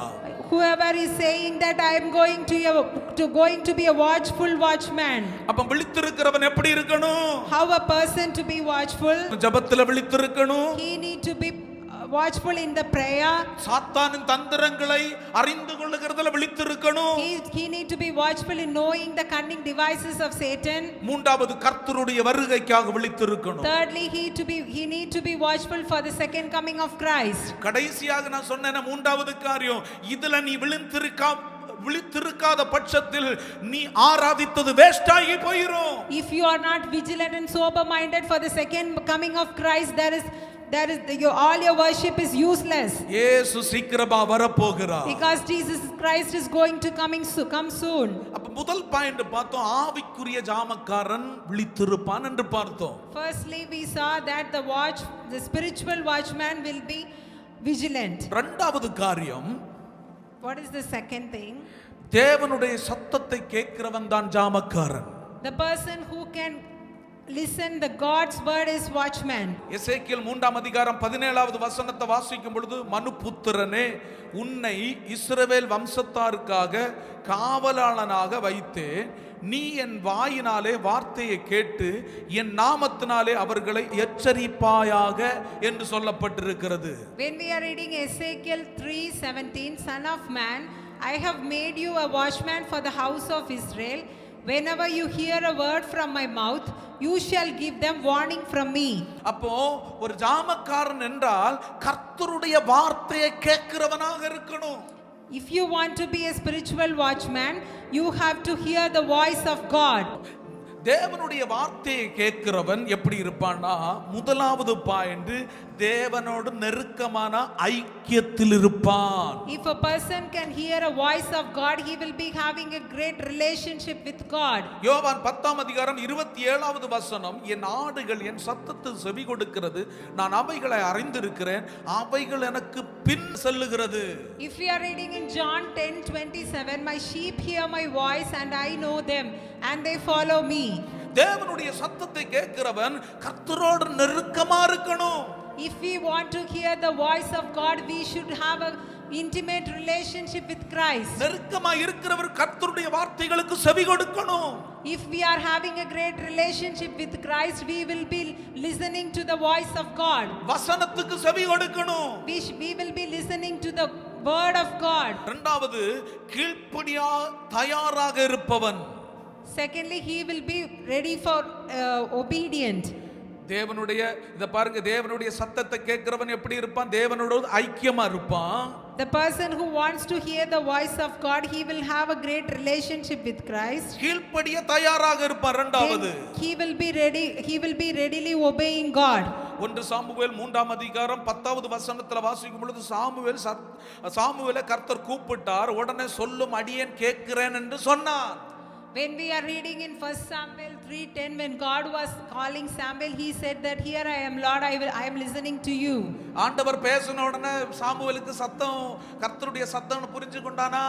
whoever is saying that I am going to be a watchful watchman. அப்ப விழித்திருக்கிறவன் எப்படி இருக்கணும்? How a person to be watchful? ஜெபத்துல விழித்திருக்கணும். He need to be watchful in the prayer. சாத்தானின் தந்திரங்களை அறிந்து கொள்ளுகிறதுல விழித்திருக்கணும். He need to be watchful in knowing the cunning devices of Satan. மூன்றாவது கர்த்தருடைய வருகைக்காக விழித்திருக்கணும். Thirdly, he need to be watchful for the second coming of Christ. கடைசியாக நான் சொன்னேன் மூன்றாவது காரியம், இதுல நீ விழித்திருக்காத பட்சத்தில் நீ ஆராதித்தது வேஸ்ட் ஆகி போயிரும். If you are not vigilant and sober minded for the second coming of Christ, all your worship is useless. இயேசு சீக்கிரமா வரப்போகிறார். Because Jesus Christ is going to come soon. அப்ப முதல் பாயிண்ட் பார்த்தோம், ஆவிக்குரிய ஜாமக்காரன் விழித்திருப்பான் என்று பார்த்தோம். Firstly, we saw that the spiritual watchman will be vigilant. இரண்டாவது காரியம், What is the second thing? தேவனுடைய சத்தத்தை கேட்கிறவன் தான் ஜாமக்காரன். The person who can listen the God's word is watchman. எசேக்கியேல் 3ஆம் அதிகாரம் 17வது வசனத்தை வாசிக்கும் பொழுது, மனுபுத்திரனே, உன்னை இஸ்ரவேல் வம்சத்தாருக்காக காவலாளனாக வைத்தேன். நீ என் வாயினாலே வார்த்தையை கேட்டு என் நாமத்தினாலே அவர்களை எச்சரிப்பாயாக என்று சொல்லப்பட்டிருக்கிறது. When we are reading Ezekiel 3:17, Son of man, I have made you a watchman for the house of Israel. Whenever you hear a word from my mouth, you shall give them warning from me. அப்போ ஒரு ஜாமக்காரன் என்றால் கர்த்தருடைய வார்த்தையை கேட்கிறவனாக இருக்கணும். If you want to be a spiritual watchman, you have to hear the voice of God. தேவனுடைய வார்த்தையை கேட்கிறவன் எப்படி இருப்பான்னா, முதலாவது பாயிண்ட், தேவனோடு நெருக்கமான ஐக்கியத்தில் இருப்பான். If a person can hear a voice of God, he will be having a great relationship with God. யோவான் 10ஆம் அதிகாரம் 27வது வசனம், என் ஆடுகள் என் சத்தத்துக்கு செவி கொடுக்கிறது, நான் அவைகளை அறிந்திருக்கிறேன், அவைகள் எனக்கு பின் செல்லுகிறது. If we are reading in John 10:27, my sheep hear my voice and I know them and they follow me. தேவனுடைய சத்தத்தை கேட்கிறவன் கர்த்தரோடு நெருக்கமா இருக்கணும். If we want to hear the voice of God, we should have an intimate relationship with Christ. நெருக்கமா இருக்கிறவர் கர்த்தருடைய வார்த்தைகளுக்கு செவி கொடுக்கணும். If we are having a great relationship with Christ, we will be listening to the voice of God. வசனத்துக்கு செவி கொடுக்கணும். We will be listening to the word of God. இரண்டாவது, கீழ்ப்படியா தயாராக இருப்பவன். Secondly, he will be ready for obedient. தேவனுடைய இத பாருங்க, தேவனுடைய சத்தத்தை கேட்கிறவன் எப்படி இருப்பான்? தேவனோடு ஐக்கியமா இருப்பான். The person who wants to hear the voice of God, he will have a great relationship with Christ. கீழ்ப்படிய தயாராக இருப்பான். இரண்டாவது, he will be readily obeying God. 1 Samuel 3ஆம் அதிகாரம் 10வது வசனத்துல வாசிக்கும் பொழுது, சாமுவேலை கர்த்தர் கூப்பிட்டார், உடனே சொல்லும் அடியேன் கேட்கிறேன் என்று சொன்னார். When we are reading in 1 Samuel 3:10, when God was calling Samuel, he said that, here I am, Lord, I am listening to you. ஆண்டவர் பேசின உடனே சாமுவேலுக்கு சத்தம் கர்த்தருடைய சத்தம்னு புரிஞ்சு கொண்டானா?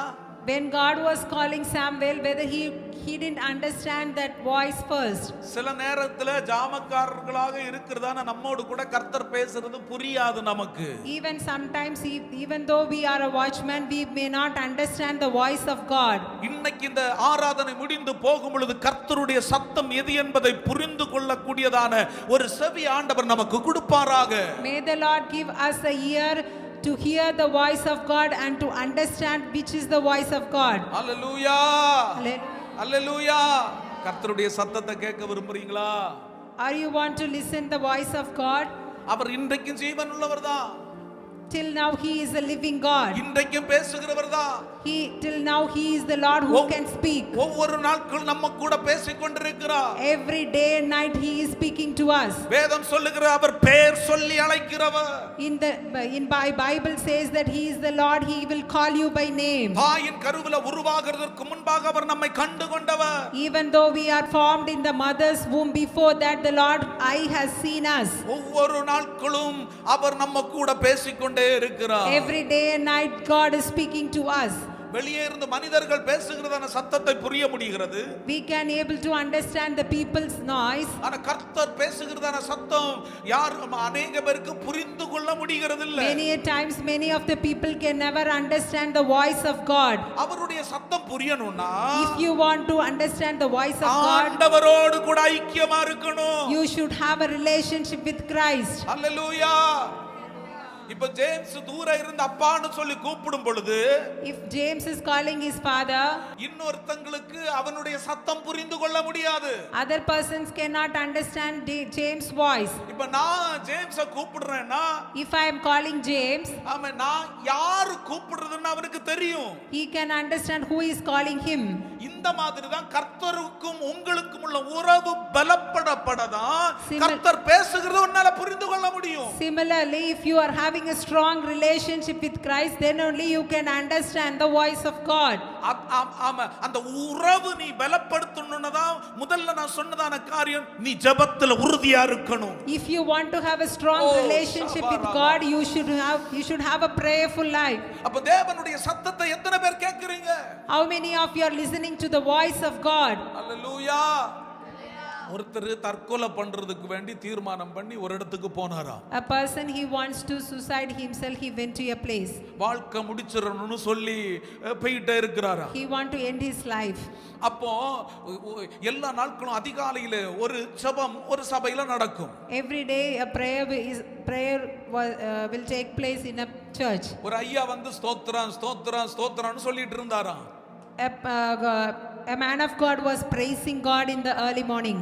When God was calling Samuel, whether he didn't understand that voice first. சில நேரத்துல ஜாமக்காரர்களாக இருக்கிறதான நம்மோடு கூட கர்த்தர் பேசுறது புரியாது நமக்கு. Even sometimes, even though we are a watchman, we may not understand the voice of God. இன்னைக்கு இந்த ஆராதனை முடிந்து போகும் பொழுது கர்த்தருடைய சத்தம் எது என்பதை புரிந்து கொள்ளக்கூடியதான ஒரு செவி ஆண்டவர் நமக்கு கொடுப்பாராக. May the Lord give us a ear to hear the voice of God and to understand which is the voice of God. Hallelujah. Hallelujah. கர்த்தருடைய சத்தத்தை கேட்க விரும்புறீங்களா? Are you want to listen the voice of God? அவர் இன்றைக்கும் ஜீவன் உள்ளவர்தான். Till now he is a living God. இன்றைக்கும் பேசுகிறவர்தான். Till now he is the Lord who can speak. ஒவ்வொரு நாட்கள் நம்ம கூட பேசிக் கொண்டிருக்கிறார். Every day and night he is speaking to us. வேதம் சொல்லுகிறது அவர் பெயர் சொல்லி அழைக்கிறவர். In Bible says that he is the Lord, he will call you by name. தாயின் கருவில உருவாகிறதற்கு முன்பாக அவர் நம்மை கண்டு கொண்டவர். Even though we are formed in the mother's womb, before that the Lord eye has seen us. ஒவ்வொரு நாட்களும் அவர் நம்ம கூட பேசிக் கொண்டே இருக்கிறார். Every day and night God is speaking to us. வெளியே இருந்து மனிதர்கள் பேசுகிறதான சத்தத்தை புரிய முடிகிறது. We can able to understand the people's noise. ஆனா கர்த்தர் பேசுகிறதான சத்தம் யாரும் அநேக பேருக்கு புரிந்து கொள்ள முடிகிறது இல்ல. Many a times many of the people can never understand the voice of God. அவருடைய சத்தம் புரியணும்னா If you want to understand the voice of God, ஆண்டவரோடு கூட ஐக்கியமா இருக்கணும். you should have a relationship with Christ. அல்லேலூயா. இப்ப ஜேம்ஸ் தூர இருந்து அப்பான்னு சொல்லி கூப்பிடும் பொழுது, If James is calling his father, இன்னொருத்தங்களுக்கு அவனுடைய சத்தம் புரிந்து கொள்ள முடியாது. other persons cannot understand James' voice. இப்ப நான் ஜேம்ஸ கூப்பிடுறேன்னா, If I am calling James, ஆமா, நான் யாரு கூப்பிடுறதுன்னு அவனுக்கு தெரியும். he can understand who is calling him. இந்த மாதிரி தான் கர்த்தருக்கும் உங்களுக்கும் உள்ள உறவு பலப்படப்படதான் கர்த்தர் பேசுகிறது உன்னால புரிந்து கொள்ள முடியும். Similarly, if you are having a strong relationship with Christ, then only you can understand the voice of God. ஆமா, அந்த உறவு நீ பலப்படுத்தணும்னா தான் முதல்ல நான் சொன்னதான காரியம், நீ ஜெபத்துல உறுதியா இருக்கணும். If you want to have a strong relationship with God, you should have a prayerful life. அப்ப தேவனுடைய சத்தத்தை எத்தனை பேர் கேக்குறீங்க? How many of you are listening to the voice of God? அல்லேலூயா. ஒருத்தர் தற்கொலை பண்றதுக்கு வேண்டி தீர்மானம் பண்ணி ஒரு இடத்துக்கு போனாரா. A person, he wants to suicide himself, he went to a place. வாழ்க்கை முடிச்சிரணும்னு சொல்லி போயிட்டே இருக்கிறாரா. He want to end his life. அப்போ எல்லா நாட்களும் அதிகாலையில ஒரு ஜெபம் ஒரு சபையில நடக்கும். Every day a prayer will take place in a church. ஒரு ஐயா வந்து ஸ்தோத்திரம் ஸ்தோத்திரம் ஸ்தோத்திரம்னு சொல்லிட்டு இருந்தாராம். A man of God was praising God in the early morning.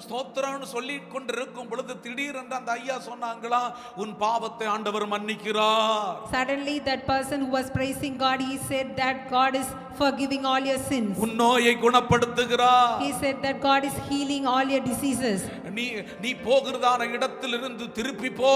ஸ்தோத்திரம்னு சொல்லி கொண்டிருக்கும் பொழுது திடீரென்று அந்த ஐயா சொன்னாங்களா, உன் பாவத்தை ஆண்டவர் மன்னிக்கிறார். Suddenly that person who was praising God, he said that God is forgiving all your sins. உன் நோயை குணப்படுத்துகிறார். He said that God is healing all your diseases. நீ போகிறதான இடத்திலிருந்து திருப்பி போ.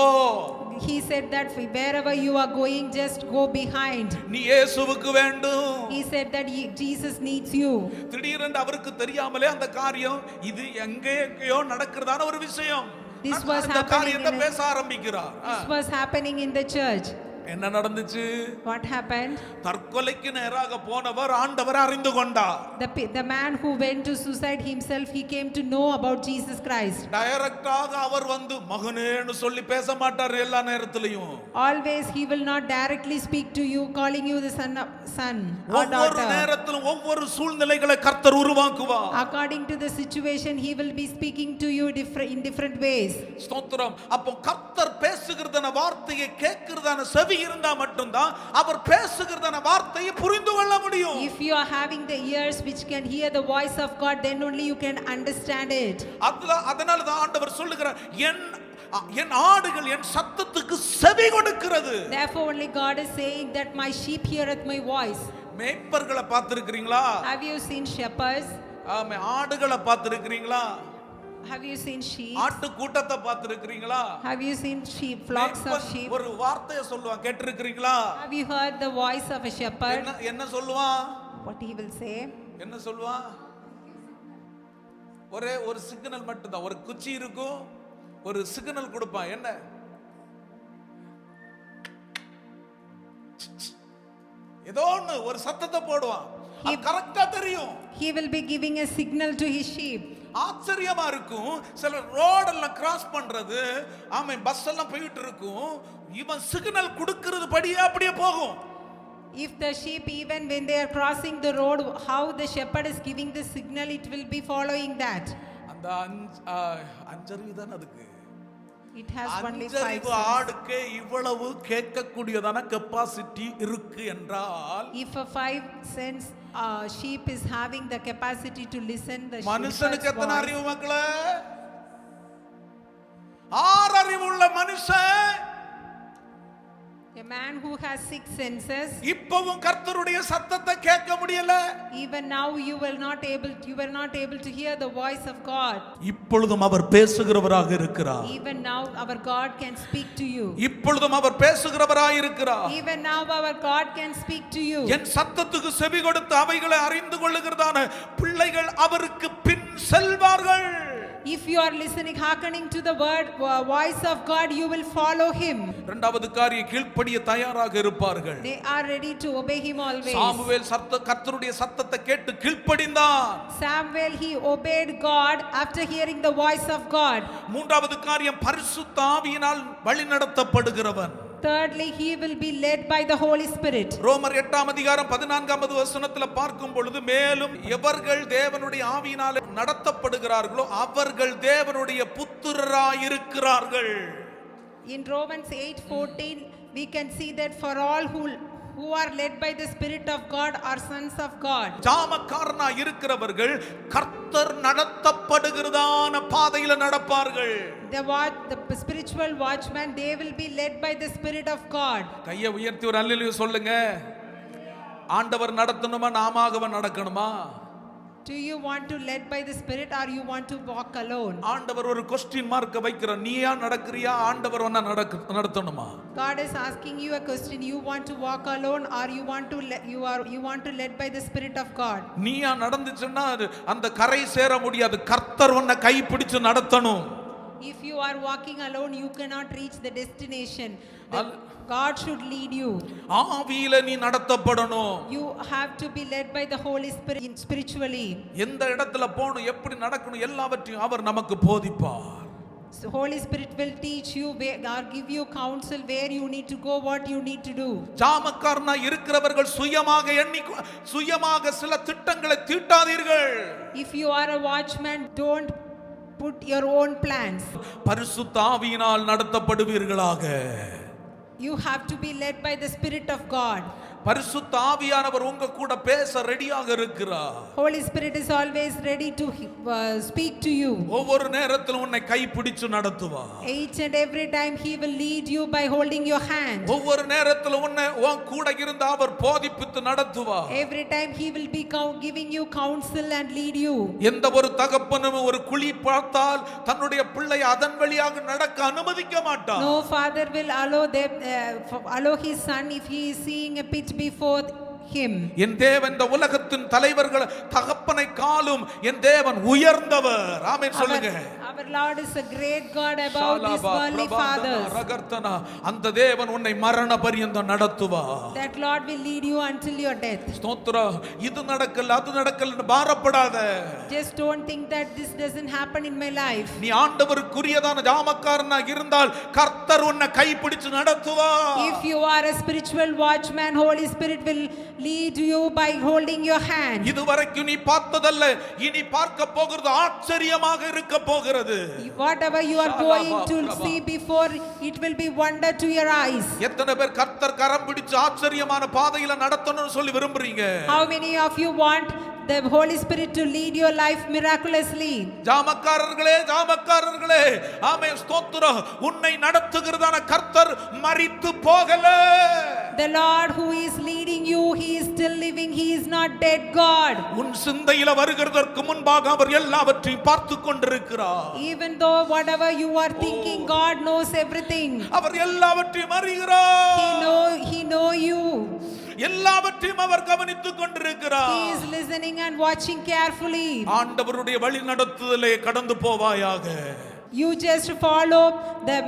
He said that wherever you are going, just go behind. நீ இயேசுவுக்கு வேண்டும். He said that Jesus needs you. திடீரென்று அவருக்கு தெரியாமலே அந்த காரியம் இது எங்கேயோ நடக்கிறதான ஒரு விஷயம். This was அந்த காரியத்தை happening. பேச ஆரம்பிக்கிறார். This was happening in the church. என்ன நடந்துச்சு? What happened? தற்கொலைக்கு நேராக போனவர் ஆண்டவர் அறிந்து கொண்டார். The man who went to suicide himself, he came to know about Jesus Christ. டைரக்டாக அவர் வந்து மகனேன்னு சொல்லி பேச மாட்டார் எல்லா நேரத்திலையும். Always he will not directly speak to you, calling you the son or ஒவ்வொரு daughter. நேரத்திலும் ஒவ்வொரு சூழ்நிலைகளை கர்த்தர் உருவாக்குவார். According to the situation, he will be speaking to you in different ways. ஸ்தோத்திரம். அப்போ கர்த்தர் பேசுகிறதான வார்த்தையை கேட்கிறதான செவி இருந்தா மட்டும்தான் அவர் பேசுகிறதான வார்த்தையை புரிந்து கொள்ள முடியும். If you are having the ears which can hear the voice of God, then only you can understand it. அதனால தான் ஆண்டவர் சொல்லுகிறார், என் ஆடுகள் என் சத்தத்துக்கு செவி கொடுக்கிறது. Therefore only God is saying that my sheep heareth my voice. மேய்ப்பர்களை பார்த்திருக்கிறீங்களா? Have you seen shepherds? ஆமே. ஆடுகளை பார்த்திருக்கிறீங்களா? Have you seen sheep? ஆட்டு கூட்டத்தை பார்த்திருக்கிறீங்களா? Have you seen sheep, flocks of sheep? ஒரு வார்த்தையை சொல்லுவான், கேட்டிருக்கிறீங்களா? Have you heard the voice of a shepherd? என்ன சொல்லுவான்? What he will say? என்ன சொல்லுவான்? ஒரு சிக்னல் மட்டும் தான், ஒரு குச்சி இருக்கும், ஒரு சிக்னல் கொடுப்பான். என்ன? ஏதோ ஒண்ணு ஒரு சத்தத்தை போடுவான். கரெக்ட்டா தெரியும். He will be giving a signal to his sheep. ஆச்சரியமா இருக்கும். சில ரோடெல்லாம் கிராஸ் பண்றது, ஆமே, பஸ் எல்லாம் போயிட்டு இருக்கும், இவன் சிக்னல் கொடுக்கிறது படியே அப்படியே போகும். If the sheep, even when they are crossing the road, how the shepherd is giving the signal, it will be following that. அந்த அஞ்சறிவு தான் அதுக்கு. It has only 5 அஞ்சறிவு ஆடுக்கு இவ்வளவு கேட்கக்கூடியதான கெபாசிட்டி இருக்கு என்றால், if a 5 sense sheep is having the capacity to listen the மனுஷனுக்கு எத்தனை அறிவு மக்களே? 6 அறிவு உள்ள மனுஷன், a man who has 6 senses, இப்பவும் கர்த்தருடைய சத்தத்தை கேட்க முடியல. even now you were not able to hear the voice of God. இப்பொழுதும் அவர் பேசுகிறவராக இருக்கிறார். Even now our God can speak to you. இப்பொழுதும் அவர் பேசுகிறவராக இருக்கிறார். Even now our God can speak to you. என் சத்தத்துக்கு செவி கொடுத்து அவைகளை அறிந்து கொள்ளுகிறதான பிள்ளைகள் அவருக்கு பின் செல்வார்கள். If you are listening, hearkening to the voice of God, you will follow him. இரண்டாவது காரியம், கீழ்ப்படிய தயாராக இருப்பார்கள். They are ready to obey him always. Samuel கர்த்தருடைய சத்தத்தை கேட்டு கீழ்ப்படிந்தான். Samuel, he obeyed God after hearing the voice of God. மூன்றாவது காரியம், பரிசுத்த ஆவியினால் வழிநடத்தப்படுகிறவன். Thirdly, he will be led by the Holy Spirit. ரோமர் 8ஆம் அதிகாரம் 14வது வசனத்தில் பார்க்கும் பொழுது, மேலும் எவர்கள் தேவனுடைய ஆவியினாலே நடத்தப்படுகிறார்களோ அவர்கள் தேவனுடைய புத்திரராய் இருக்கிறார்கள். In Romans 8:14, we can see that for all who are led by the Spirit of God are sons of God. ஜாமக்காரனா இருக்கிறவர்கள் கர்த்தர் நடத்தப்படுகிறதான பாதையில நடப்பார்கள். The spiritual watchman, they will be led by the Spirit of God. கையை உயர்த்தி ஒரு அல்லேலூயா சொல்லுங்க. ஆண்டவர் நடத்தணுமா நாம நடக்கணுமா? Do you want to led by the Spirit or you want to walk alone? ஆண்டவர் ஒரு क्वेश्चन மார்க்க வைக்கிறார். நீயா நடக்கறியா, ஆண்டவர் உன்னை நடத்தணுமா? God is asking you a question. You want to walk alone or you want to led by the Spirit of God? நீயா நடந்துச்சுன்னா அந்த கரை சேர முடியாது. கர்த்தர் உன்னை கை பிடிச்சு நடத்தணும். If you are walking alone, you cannot reach the destination. God should lead you. ஆவியில நீ நடத்தப்படணும். You have to be led by the Holy Spirit spiritually. எந்த இடத்துல போணும், எப்படி நடக்கணும், எல்லாவற்றையும் அவர் நமக்கு போதிப்பார். So Holy Spirit will teach you or give you counsel where you need to go, what you need to do. ஜாமக்காரனா இருக்கிறவர்கள் சுயமாக சில திட்டங்களை தீட்டாதீர்கள். If you are a watchman, don't put your own plans. பரிசுத்த ஆவியினால் நடத்தப்படுவீர்களாக. You have to be led by the Spirit of God. பரிசுத்த ஆவியானவர் உங்க கூட பேச ரெடியாக இருக்கிறார். Holy Spirit is always ready to speak to you. ஒவ்வொரு நேரத்திலும் உன்னை கை பிடிச்சு நடத்துவார். Each and every time he will lead you by holding your hand. ஒவ்வொரு நேரத்திலும் உன் கூட இருந்து அவர் போதிப்பித்து நடத்துவார். Every time he will be giving you counsel and lead you. எந்த ஒரு தகப்பனும் ஒரு குழி பார்த்தால் தன்னுடைய பிள்ளை அதன் வழியாக நடக்க அனுமதிக்க மாட்டார். No father will allow his son if he is seeing a pit before him. என் தேவன் இந்த உலகத்தின் தலைவர்கள் தகப்பனை காலும் என் தேவன் உயர்ந்தவர். ஆமென் சொல்லுங்க. Our Lord is a great God above these worldly fathers. அந்த தேவன் உன்னை மரண பரியந்தம் நடத்துவார். That Lord will lead you until your death. ஸ்தோத்திரம். இது நடக்கல அது நடக்கலன்னு பாரப்படாத. Just don't think that this doesn't happen in my life. நீ ஆண்டவருக்குரியதான ஜாமக்காரனா இருந்தால் கர்த்தர் உன்னை கை பிடிச்சு நடத்துவார். If you are a spiritual watchman, Holy Spirit will lead you by holding your hand. இதுவரைக்கும் நீ பார்த்ததல்ல, இனி பார்க்க போகிறது ஆச்சரியமாக இருக்க போகிறது. Whatever you are going to see before, it will be wonder to your eyes. எத்தனை பேர் கர்த்தர் கரம் பிடிச்சு ஆச்சரியமான பாதையில நடத்தணும்னு சொல்லி விரும்புறீங்க? How many of you want the Holy Spirit to lead your life miraculously? ஜாமக்காரர்களே ஆமென் ஸ்தோத்திரம். உன்னை நடத்துகிறதான கர்த்தர் மரித்து போகல. The Lord who is leading you, he is still living, he is not dead God. உன் சிந்தையில வருகிறதற்கு முன்பாக அவர் எல்லாவற்றையும் பார்த்து கொண்டிருக்கிறார். Even though whatever you are thinking, God knows everything. அவர் எல்லாவற்றையும் அறிகிறார். He know you. எல்லாவற்றையும் அவர் கவனித்துக் கொண்டிருக்கிறார். He is listening and watching carefully. ஆண்டவருடைய வழி நடத்துதலே கடந்து போவாயாக. You just follow the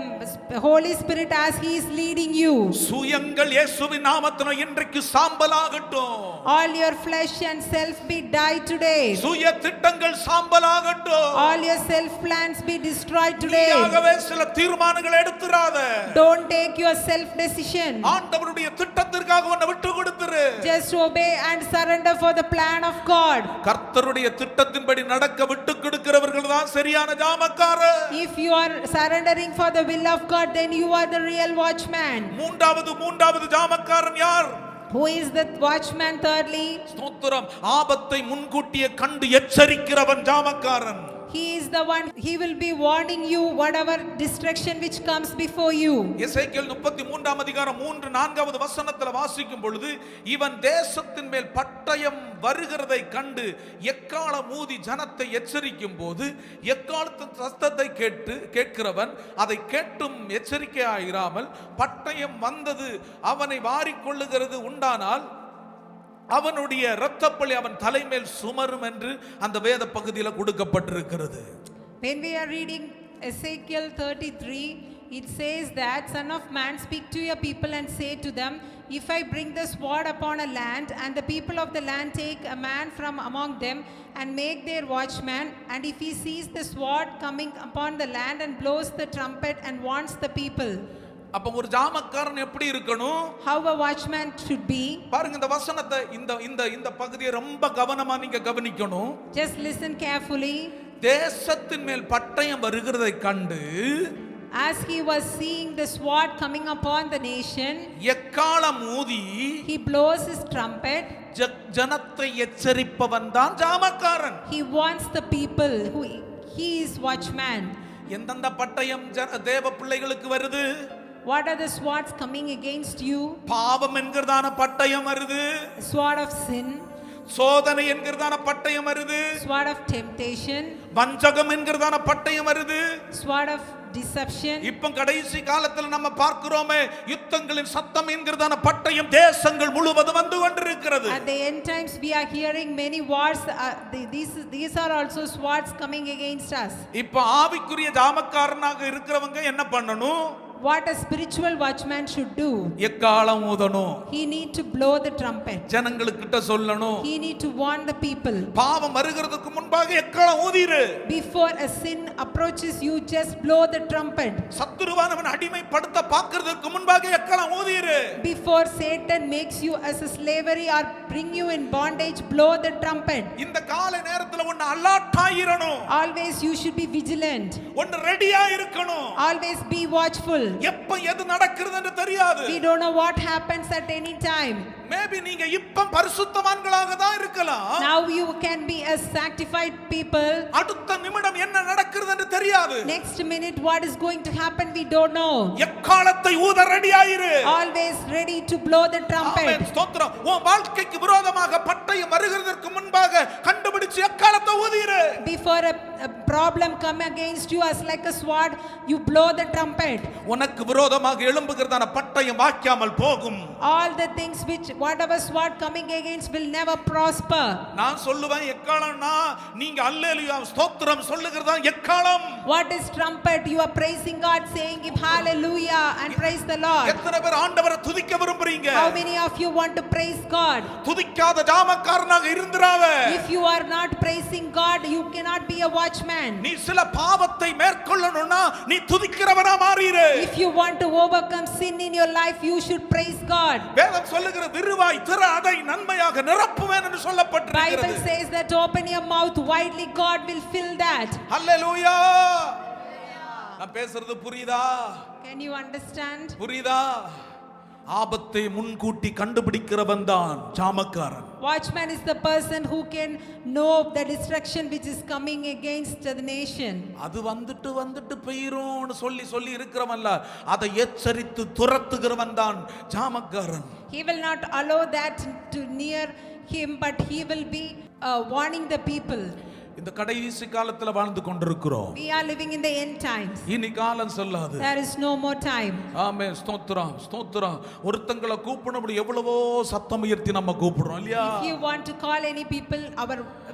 Holy Spirit as he is leading you. சுயங்கள் இயேசுவின் நாமத்தினால் இன்றைக்கு சாம்பலாகட்டும். All your flesh and self be die today. சுய திட்டங்கள் சாம்பலாகட்டும். All your self plans be destroyed today. நீயாகவே சில தீர்மானங்களை எடுத்துறாத. Don't take your self decision. ஆண்டவருடைய திட்டத்திற்காக உன்னை விட்டு கொடுத்துரு. Just obey and surrender for the plan of God. கர்த்தருடைய திட்டத்தின்படி நடக்க விட்டு கொடுக்கிறவர்கள் தான் சரியான ஜாமக்காரர். If you are surrendering for the will of God, then you are the real watchman. மூன்றாவது ஜாமக்காரன் யார்? Who is the watchman? Thirdly, ஸ்தோத்திரம். ஆபத்தை முன்கூட்டியே கண்டு எச்சரிக்கிறவன் ஜாமக்காரன். he is the one, he will be warning you whatever destruction which comes before you. எசேக்கியேல் 33ஆம் அதிகாரம் 3-4வது வசனத்துல வாசிக்கும் பொழுது, இவன் தேசத்தின் மேல் பட்டயம் வருகிறதை கண்டு எக்காளம் ஊதி ஜனத்தை எச்சரிக்கும் போது எக்காலத்தின் சத்தத்தை கேட்கிறவன் அதை கேட்டும் எச்சரிக்கையாயிராமல் பட்டயம் வந்தது அவனை வாரிக்கொள்ளுகிறது உண்டானால் அவனுடைய இரத்தப்பழி அவன் தலைமேல் சுமரும் என்று அந்த வேத பகுதியில் கொடுக்கப்பட்டிருக்கிறது. When we are reading Ezekiel 33, it says that, Son of man, speak to your people and say to them, if I bring the sword upon a land, and the people of the land take a man from among them and make their watchman, and if he sees the sword coming upon the land and blows the trumpet and warns the people. அப்ப ஒரு ஜாமக்காரன் எப்படி இருக்கணும்? How a watchman should be. பாருங்க இந்த வசனத்தை இந்த பகுதியை ரொம்ப கவனமா நீங்க கவனிக்கணும். Just listen carefully. தேசத்தின் மேல் பட்டயம் வருகிறதை கண்டு, as he was seeing the sword coming upon the nation, எக்காளம் ஊதி he blows his trumpet. ஜனத்தை எச்சரிப்பவன் தான் ஜாமக்காரன். He warns the people who he is watchman. எந்தெந்த பட்டயம் தேவ பிள்ளைகளுக்கு வருது? What are the swords coming against you? பாவம் என்கிறதான பட்டயம் வருது. Sword of sin. சோதனை என்கிறதான பட்டயம் வருது. Sword of temptation. வஞ்சகம் என்கிறதான பட்டயம் வருது. Sword of deception. இப்போ கடைசி காலத்துல நம்ம பார்க்கிறோமே, யுத்தங்களின் சத்தம் என்கிறதான பட்டயம் தேசங்கள் முழுவதும் வந்து கொண்டிருக்கிறது. At the end times we are hearing many wars. These are also swords coming against us. இப்போ ஆவிக்குரிய ஜாமக்காரனாக இருக்கிறவங்க என்ன பண்ணணும்? What a spiritual watchman should do. எக்காளம் ஊதணும். He need to blow the trumpet. ஜனங்களுக்கிட்ட சொல்லணும். He need to warn the people. பாவம் வருகிறதுக்கு முன்பாக எக்காளம் ஊதிரு. Before a sin approaches you, just blow the trumpet. சத்துருவானவன் அடிமைப்படுத்த பார்க்கிறதுக்கு முன்பாக எக்காளம் ஊதிரு. Before Satan makes you as a slavery or bring you in bondage, blow the trumpet. இந்த கால நேரத்துல ஒன்னு alert ஆயிரணும். Always you should be vigilant. ஒன்னு ரெடியா இருக்கணும். Always be watchful. எப்ப எது நடக்குதுன்னு தெரியாது. We don't know what happens at any time. Maybe நீங்க இப்ப பரிசுத்தவான்களாக தான் இருக்கலாம். Now you can be a sanctified people. அடுத்த நிமிடம் என்ன நடக்குதுன்னு தெரியாது. Next minute what is going to happen we don't know. எக்காளத்தை ஊத ரெடியாயிரு. Always ready to blow the trumpet. ஆமென். ஸ்தோத்திரம். உன் வாழ்க்கைக்கு விரோதமாக பட்டயம் வருகிறதற்கு முன்பாக கண்டுபிடிச்சு எக்காளத்தை ஊதிரு. Before a problem come against you as like a sword, you blow the trumpet. உனக்கு விரோதமாக எழும்புகிறதான பட்டயம் வாய்க்காமல் போகும். All the things which whatever sword coming against will never prosper. நான் சொல்லுவேன் எக்காளம்னா நீங்க அல்லேலூயா ஸ்தோத்திரம் சொல்லுகிறதா எக்காளம். What is trumpet? You are praising God, saying hallelujah and praise the Lord. எத்தனை பேர் ஆண்டவரை துதிக்க விரும்புறீங்க? How many of you want to praise God? துதிக்காத ஜாமக்காரனாக இருந்திராத. If you are not praising God, you cannot be a watchman. நீ சில பாவத்தை மேற்கொள்ளணும்னா நீ துதிக்கிறவனா மாறிரு. If you want to overcome sin in your life, you should praise God. வேதம் சொல்லுகிற விருவாய் திற அதை நன்மையாக நிரப்புவேன் என்று சொல்லப்பட்டிருக்கிறது. Bible says that open your mouth widely, God will fill that. ஹல்லேலூயா. நான் பேசுறது புரியுதா? Can you understand? புரியுதா? ஆபத்தை முன்கூட்டி கண்டுபிடிக்கிறவன் தான் ஜாமக்காரன். Watchman is the person who can know the destruction which is coming against the nation. அது வந்துட்டு போயிரோன்னு சொல்லி இருக்கிறவன்ல அதை எச்சரித்து துரத்துகிறவன் தான் ஜாமக்காரன். He will not allow that to near him, but he will be warning the people. இந்த கடைசி காலத்துல வாழ்ந்து கொண்டிருக்கிறோம். We are living in the end times. இனி காலம் சொல்லாது. There is no more time. ஆமென். ஸ்தோத்திரம் ஸ்தோத்திரம். ஒருத்தங்களை கூப்பிடணும் எவ்வளவோ சத்தம் உயர்த்தி நம்ம கூப்பிடுறோம் இல்லையா? If you want to call any people,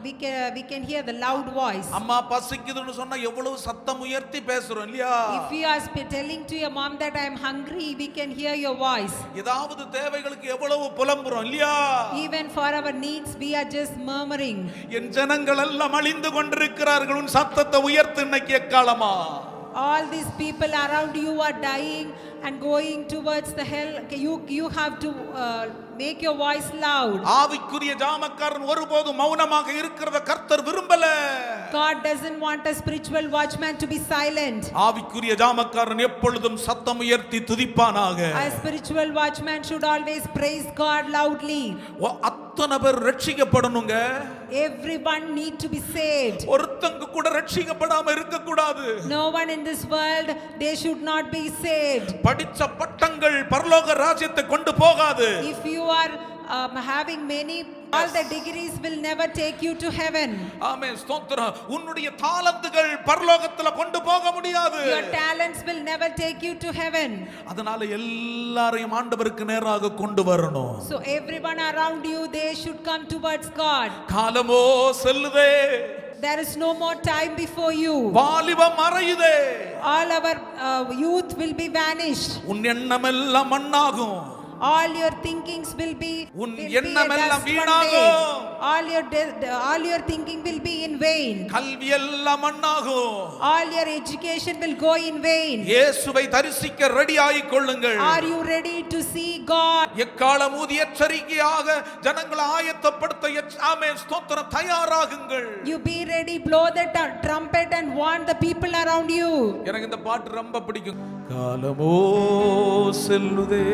we can hear the loud voice. அம்மா பசிக்குதுன்னு சொன்னா எவ்வளவு சத்தம் உயர்த்தி பேசுறோம் இல்லையா? If you are telling to your mom that I am hungry, we can hear your voice. ஏதாவது தேவைகளுக்கு எவ்வளவு புலம்புறோம் இல்லையா? Even for our needs we are just murmuring. என் ஜனங்கள் எல்லாம் அழிந்து கொண்டிருக்கிறார்கள், உன் சத்தத்தை உயர்த்து இன்னைக்கு எக்காலமா? All these people around you are dying and going towards the hell. You have to make your voice loud. ஆவிக்குரிய ஜாமக்காரன் ஒருபோதும் மௌனமாக இருக்கிறத கர்த்தர் விரும்பல. God doesn't want a spiritual watchman to be silent. ஆவிக்குரிய ஜாமக்காரன் எப்பொழுதும் சத்தம் உயர்த்தி துதிப்பானாக. A spiritual watchman should always praise God loudly. அத்தனை பேர் ரட்சிக்கப்படணுங்க. Everyone need to be saved. ஒருத்தங்க கூட ரட்சிக்கப்படாம இருக்க கூடாது. No one in this world, they should not be saved. படிச்ச பட்டங்கள் பரலோக ராஜ்யத்தை கொண்டு போகாது. If you are having many, all the degrees will never take you to heaven. ஆமென். ஸ்தோத்திரம். உன்னுடைய தாளந்துகள் பரலோகத்துல கொண்டு போக முடியாது. Your talents will never take you to heaven. அதனால எல்லாரையும் ஆண்டவருக்கு நேராக கொண்டு வரணும். So everyone around you, they should come towards God. காலமோ செல்லுதே. There is no more time before you. வாலிபம் மறையுதே. All our youth will be vanished. உன் எண்ணமெல்லாம் மண்ணாகும். All your thinkings will be உன் a எண்ணமெல்லாம் dust one வீணாகும். day. All your thinking will be in vain. கல்வி எல்லாம் மண்ணாகும். All your education will go in vain. இயேசுவை தரிசிக்க ரெடி ஆகிக் கொள்ளுங்கள். Are you ready to see God? எக்காலம் ஊதி எச்சரிக்கையாக ஜனங்களை ஆயத்தப்படுத்த ஆமென் ஸ்தோத்திரம் தயாராகுங்கள். You be ready, blow the trumpet and warn the people around you. எனக்கு இந்த பாட்டு ரொம்ப பிடிக்கும். காலமோ செல்லுதே,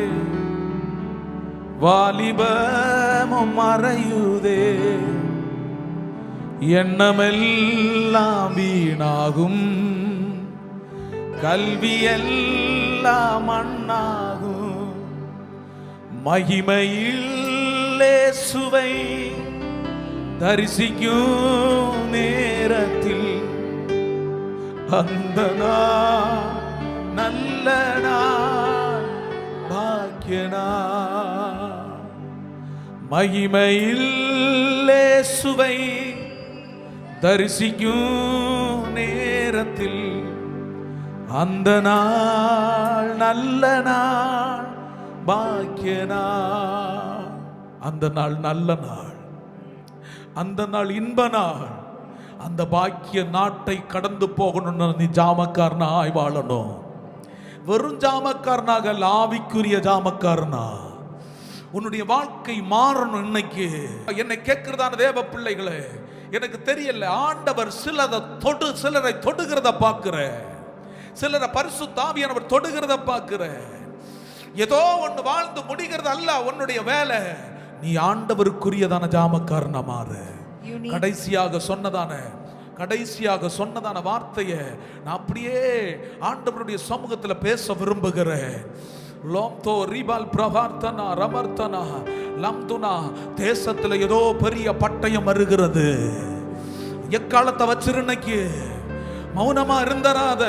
வாலிபமும் மறையுதே, எண்ணமெல்லாம் வீணாகும், கல்வியெல்லாம் மண்ணாகும், மகிமையில் இயேசுவை தரிசிக்கும் நேரத்தில் அந்த நாள் நல்ல நாள் பாக்கிய நாள். மகிமையில் இயேசுவை தரிசிக்கும் நேரத்தில் அந்த நாள் நல்ல நாள் பாக்கிய நாள். அந்த நாள் நல்ல நாள், அந்த நாள் இன்ப நாள். அந்த பாக்கிய நாட்டை கடந்து போகணும்னு நீ ஜாமக்காரனாய் வாழணும். வெறும் ஜாமக்காரனாக ஆவிக்குரிய ஜாமக்காரனா உன்னுடைய வாழ்க்கை மாறணும். இன்னைக்கு என்னை கேட்கிறதான தேவ பிள்ளைகளே, எனக்கு தெரியல, ஆண்டவர் சிலரை தொடுகிறத பார்க்கிற, சிலரை பரிசுத்த ஆவியானவர் தொடுகிறத பார்க்கிற. ஏதோ ஒன்று வாழ்ந்து முடிகிறது அல்ல உன்னுடைய வேலை. நீ ஆண்டவருக்குரியதான ஜாமக்காரனா மாறு. கடைசியாக சொன்னதான வார்த்தையை நான் அப்படியே ஆண்டவருடைய சமூகத்தில் பேச விரும்புகிறேன். லோம்தோ ரிபால் பிரவார்த்தனா ரமர்த்தனா லம்துனா. தேசத்துல ஏதோ பெரிய பட்டயம் வருகிறது. எக்காலத்தை வச்சிருந்னைக்கு மௌனமா இருந்தராத.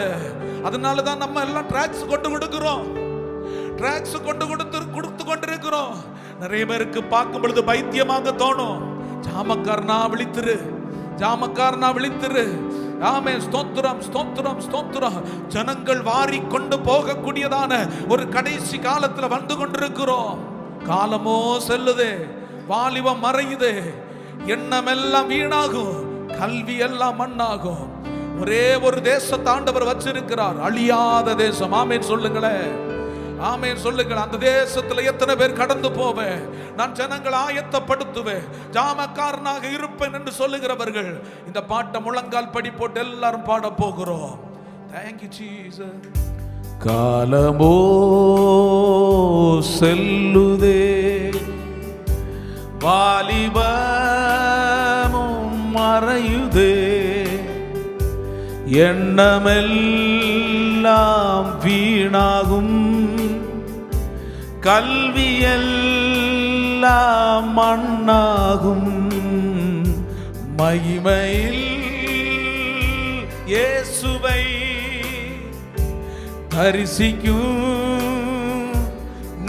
அதனாலதான் நம்ம எல்லாம் டிராக்ஸ் கொண்டு கொடுக்கிறோம். கொடுத்து கொண்டிருக்கிறோம். நிறைய பேருக்கு பார்க்கும் பொழுது பைத்தியமாக தோணும். ஜாமக்காரனா விழித்திரு. ஆமென். ஸ்தோத்திரம். ஜனங்கள் வாரி கொண்டு போகக்கூடியதான ஒரு கடைசி காலத்துல வந்து கொண்டிருக்கிறோம். காலமோ செல்லுதே, வாலிபம் மறையுதே, எண்ணமெல்லாம் வீணாகும், கல்வி எல்லாம் மண்ணாகும். ஒரே ஒரு தேசத்தை ஆண்டவர் வச்சிருக்கிறார், அழியாத தேசம். ஆமென் சொல்லுங்களேன். ஆமென் சொல்லுங்கள். அந்த தேசத்துல எத்தனை பேர் கடந்து போவேன், நான் ஜனங்களை ஆயத்தப்படுத்துவேன், ஜாமக்காரனாக இருப்பேன் என்று சொல்லுகிறவர்கள் இந்த பாட்டை முழங்கால் படி போட்டு எல்லாரும் பாட போகிறோம். Thank you Jesus. காலமோ செல்லுதே, வாலிபமும் மறையுதே, எண்ணமெல்லாம் வீணாகும், கல்வியெல்லாம் மண்ணாகும், மகிமையில் இயேசுவை தரிசிக்கும்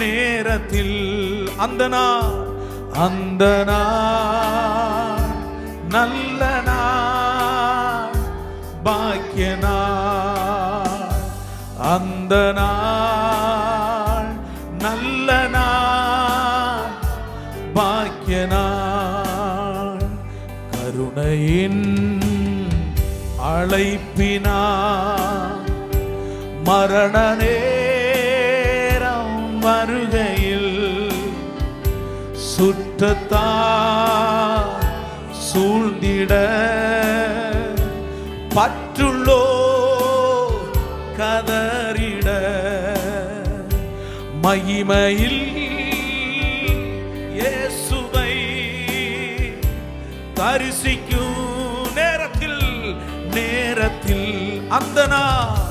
நேரத்தில் அந்த நாள் நல்ல நாள் பாக்கிய நாள். அந்த நாள் நல்ல நாள் பாக்கிய நாள். கருணையின் அழைப்பினார் மரண நேரம் வருகையில் சுற்றத்தார் சூழ்ந்திட பற்றுள்ளோ கதறிட மகிமையில் இயேசுவை தரிசிக்கும் நேரத்தில் அந்த நாள்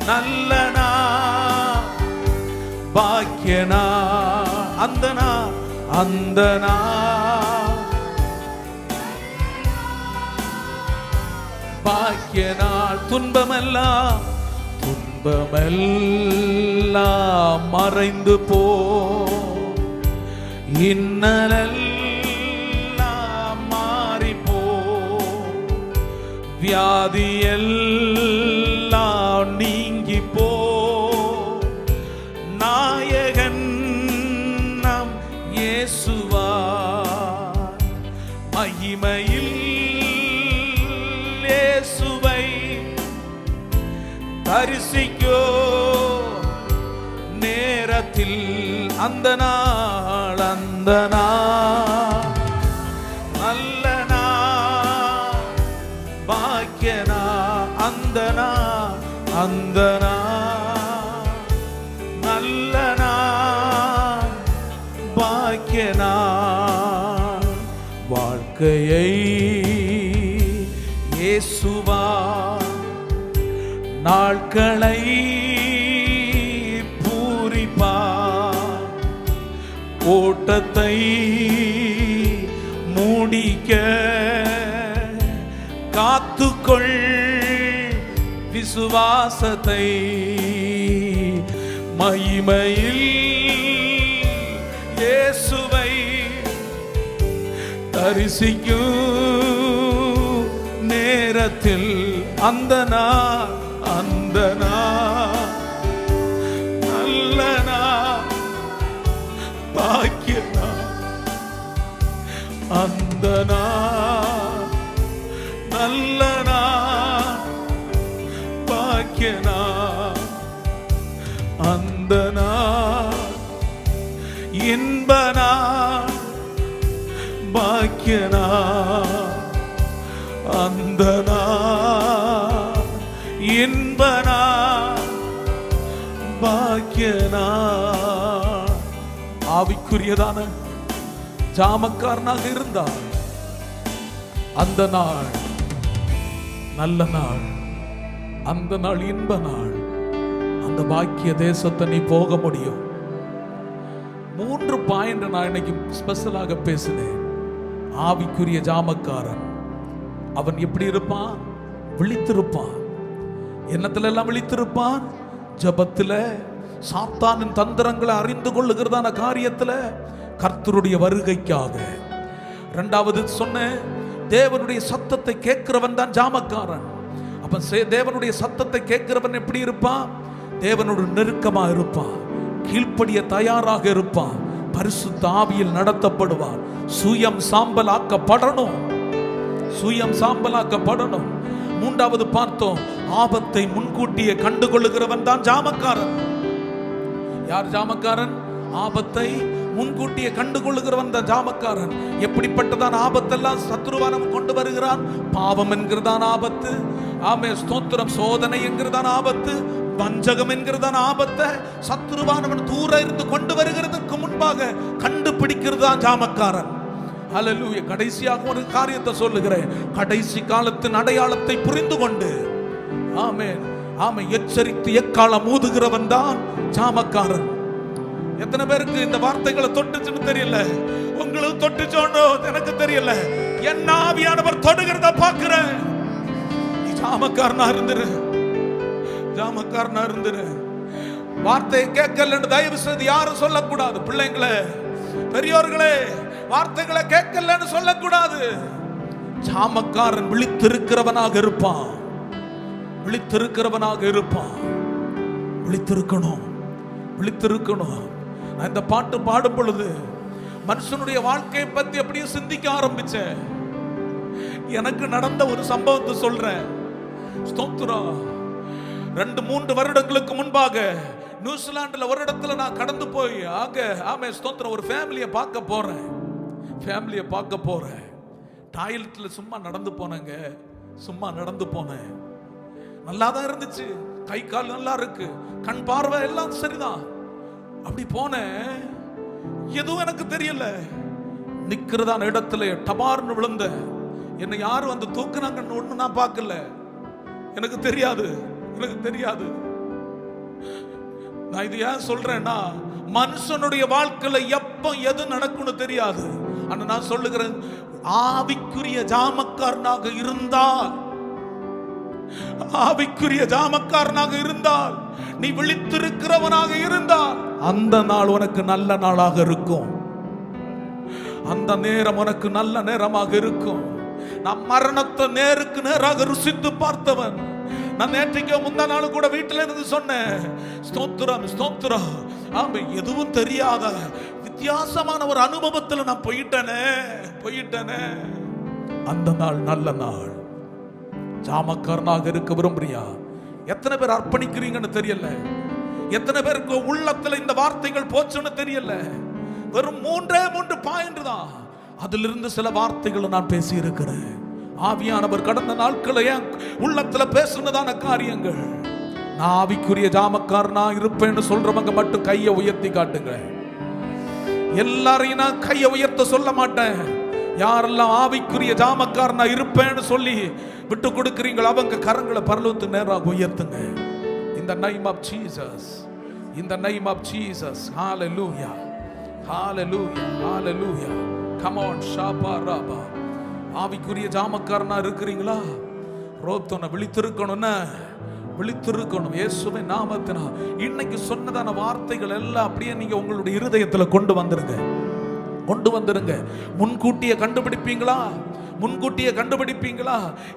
நல்ல நாள் பாக்கிய நாள். அந்த நாள் பாக்கிய நாள். துன்பமெல்லாம் மறைந்து போ, இன்னலெல்லாம் வியாதியெல்லாம் நீங்கி போ, நாயகன் நம் இயேசுவா, மகிமையில் இயேசுவை தரிசிக்கோ நேரத்தில், அந்த நாள் நல்ல நாள், பாக்கிய நாள், அந்த நாள் நல்ல நாள், பாக்கிய நாள். வாழ்க்கையை இயேசுவா, நாட்களை பூரிப்பா, ஓட்டத்தை மூடிக்க காத்துக்கொள் விசுவாசத்தை, மகிமையில் இயேசுவை தரிசிக்கும் நேரத்தில், அந்த நாள் நல்ல நாள், பாக்கிய நாள், அந்த நாள் நல்ல நாள், பாக்கிய நாள், அந்த நாள் இன்ப நாள், பாக்கிய நாள், அந்த நாள் இன்ப நாள், பாக்கிய நாள். ஆவிக்குரியதான ஜாமக்காரனாக இருந்தால் அந்த நாள் நல்ல நாள், அந்த நாள் இன்ப நாள், அந்த பாக்கிய தேசத்தை நீ போக முடியும். 3 பாயிண்ட் நான் இன்னைக்கு ஸ்பெஷலாக பேசினேன். ஆவிக்குரிய ஜாமக்காரன் அவன் எப்படி இருப்பான்? விழித்திருப்பான். என்னத்துல எல்லாம் விழித்திருப்பான்? ஜபத்துல, சாத்தானின் தந்திரங்களை அறிந்து கொள்ளுகிறதான காரியத்துல, கர்த்தருடைய வருகைக்காக. 2வது சொன்ன தேவனுடைய சத்தத்தை கேட்கிறவன் தான் ஜாமக்காரன். அப்ப தேவனுடைய சத்தத்தை கேட்கிறவன் எப்படி இருப்பான்? தேவனோடு நெருக்கமா இருப்பான், கீழ்ப்படிய தயாராக இருப்பான், பரிசுத்த ஆவியில் நடத்தப்படுவான். சுயம் சாம்பலாக்கப்படணும், சுயம் சாம்பலாக்கப்படணும். 3வது பார்த்தோம், ஆபத்தை முன்கூட்டியே கண்டுகொள்ளுகிறவன் தான் ஜாமக்காரன். யார் ஜாமக்காரன்? ஆபத்தை முன்கூட்டியே கண்டுகொள்ளுகிறவன் தான் ஜாமக்காரன். எப்படிப்பட்டதான் ஆபத்தெல்லாம் சத்ருவானம் கொண்டு வருகிறான்? பாவம் என்கிறதான் ஆபத்து, ஆமே ஸ்தோத்திரம், சோதனை என்கிறதான் ஆபத்து, வஞ்சகம் என்கிறதான ஆபத்தை சத்ருவானவன் தூர இருந்து கொண்டு வருகிறதுக்கு முன்பாக கண்டுபிடிக்கிறதான் ஜாமக்காரன். ஹல்லேலூயா. கடைசியாக ஒரு காரியத்தை சொல்லுகிறேன். கடைசி காலத்தின் அடையாளத்தை புரிந்து கொண்டு, ஆமென், ஆமென், எச்சரித்து எக்காலம் ஊதுகிறவன் தான் ஜாமக்காரன். எத்தனை பேருக்கு இந்த வார்த்தைகளை தொட்டுச்சுன்னு தெரியல? உங்களுக்கு தொட்டுச்சோன்னு எனக்கு தெரியல. என்ன ஆவியானவர் தொடுகிறத பார்க்கிறேன். நீ ஜாமக்காரனா இருந்துரு, ஜாமக்காரனா இருந்துரு. வார்த்தையை கேட்கலன்னு தயவு செய்து யாரும் சொல்லக்கூடாது. பிள்ளைங்களே, பெரியோர்களே, வார்த்தைகளை கேட்கலன்னு சொல்லக்கூடாது. ஜாமக்காரன் விழித்திருக்கிறவனாக இருப்பான், விழித்திருக்கிறவனாக இருப்பான். விழித்திருக்கணும், விழித்திருக்கணும். நான் இந்த பாட்டு பாடும் பொழுது மனுஷனுடைய வாழ்க்கையை பத்தி அப்படியே சிந்திக்க ஆரம்பிச்சேன். எனக்கு நடந்த ஒரு சம்பவத்தை சொல்றேன். ஸ்தோத்திரம். 2-3 வருடங்களுக்கு முன்பாக நியூசிலாந்துல ஒரு இடத்துல நான் கடந்து போய் ஆமே ஸ்தோத்திரம், ஒரு ஃபேமிலியை பார்க்க போறேன். ஃபேமிலியை பார்க்க போறேன். டாய்லெட்ல சும்மா நடந்து போனேங்க, சும்மா நடந்து போனேன். நல்லா தான் இருந்துச்சு, கை கால் நல்லா இருக்கு, கண் பார்வை எல்லாம் சரிதான். அப்படி போனேன், எதுவும் எனக்கு தெரியல. நிக்கிறதான இடத்துல டபார்னு விழுந்த. என்னை யாரும் வந்து தூக்குனாங்கன்னு ஒண்ணு நான் பார்க்கல. எனக்கு தெரியாது, எனக்கு தெரியாது. நான் இது ஏன் சொல்றேன்னா, மனுஷனுடைய வாழ்க்கையில எப்ப எது நடக்கும்னு தெரியாது. ஆனா நான் சொல்லுகிறேன், ஆவிக்குரிய ஜாமக்காரனாக இருந்தால், ஆவிக்குரிய ஜாமக்காரனாக இருந்தால், நீ விழித்திருக்கிறவனாக இருந்தால், அந்த நாள் உனக்கு நல்ல நாளாக இருக்கும். அந்த நேரம் உனக்கு நல்ல நேரமாக இருக்கும். நான் மரணத்தை நேருக்கு நேராக ருசித்து பார்த்தவன். நான் நேற்றைக்கு முந்தா நாள் கூட வீட்டில் இருந்து சொன்னேன், ஸ்தோத்திரம் ஸ்தோத்திரம். ஆமா, எதுவும் தெரியாத வித்தியாசமான ஒரு அனுபவத்தில் நான் போயிட்டேனே. அந்த நாள் நல்ல நாள். ஜாமக்காரனாக இருக்க விரும்புறியா? எத்தனை பேர் அர்ப்பணிக்கிறீங்கன்னு தெரியல. எத்தனை பேருக்கு உள்ளத்துல இந்த வார்த்தைகள் போச்சுன்னு தெரியல. வெறும் 3 பாயிண்ட் தான். அதிலிருந்து சில வார்த்தைகளை நான் பேசி இருக்கிறேன். ஆவியானவர் கடந்த நாட்களை என் உள்ளத்துல பேசுனதான காரியங்கள். நான் ஆவிக்குரிய ஜாமக்காரனா இருப்பேன்னு சொல்றவங்க மட்டும் கையை உயர்த்தி காட்டுங்க. எல்லாரையும் நான் கையை உயர்த்த சொல்ல மாட்டேன். யாரெல்லாம் ஆவிக்குரிய ஜாமக்காரனா இருப்பேன்னு சொல்லி விட்டு கொடுக்கிறீங்களோ அவங்க கரங்களை பரலோகத்துக்கு நேராக உயர்த்துங்க. In the name of Jesus, in the name of Jesus, hallelujah, hallelujah, hallelujah. Come on, shaba raba. ஆவிக்குரிய ஜாமக்காரனா இருக்கிறீங்களா? ரோத்தோன விழித்திருக்கணும் இயேசுவின் நாமத்தினா. இன்னைக்கு சொன்னதான வார்த்தைகள் எல்லாம் அப்படியே நீங்க உங்களுடைய இருதயத்துல கொண்டு வந்துருங்க. முன்கூட்டியே கண்டுபிடிப்பீங்களா?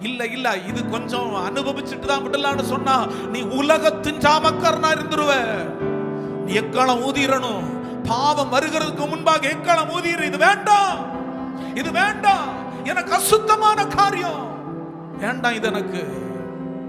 இல்ல இது கொஞ்சம் அனுபவிச்சுட்டு தான் விடலான்னு சொன்னா நீ உலகத்தின் ஜாமக்காரனா இருந்துருவ. நீ எக்காலம் ஊதிரணும். பாவம் வருகிறதுக்கு முன்பாக எக்காலம் ஊதிரு. இது வேண்டாம், எனக்கு அசுத்தமான காரியம் வேண்டாம், இது எனக்கு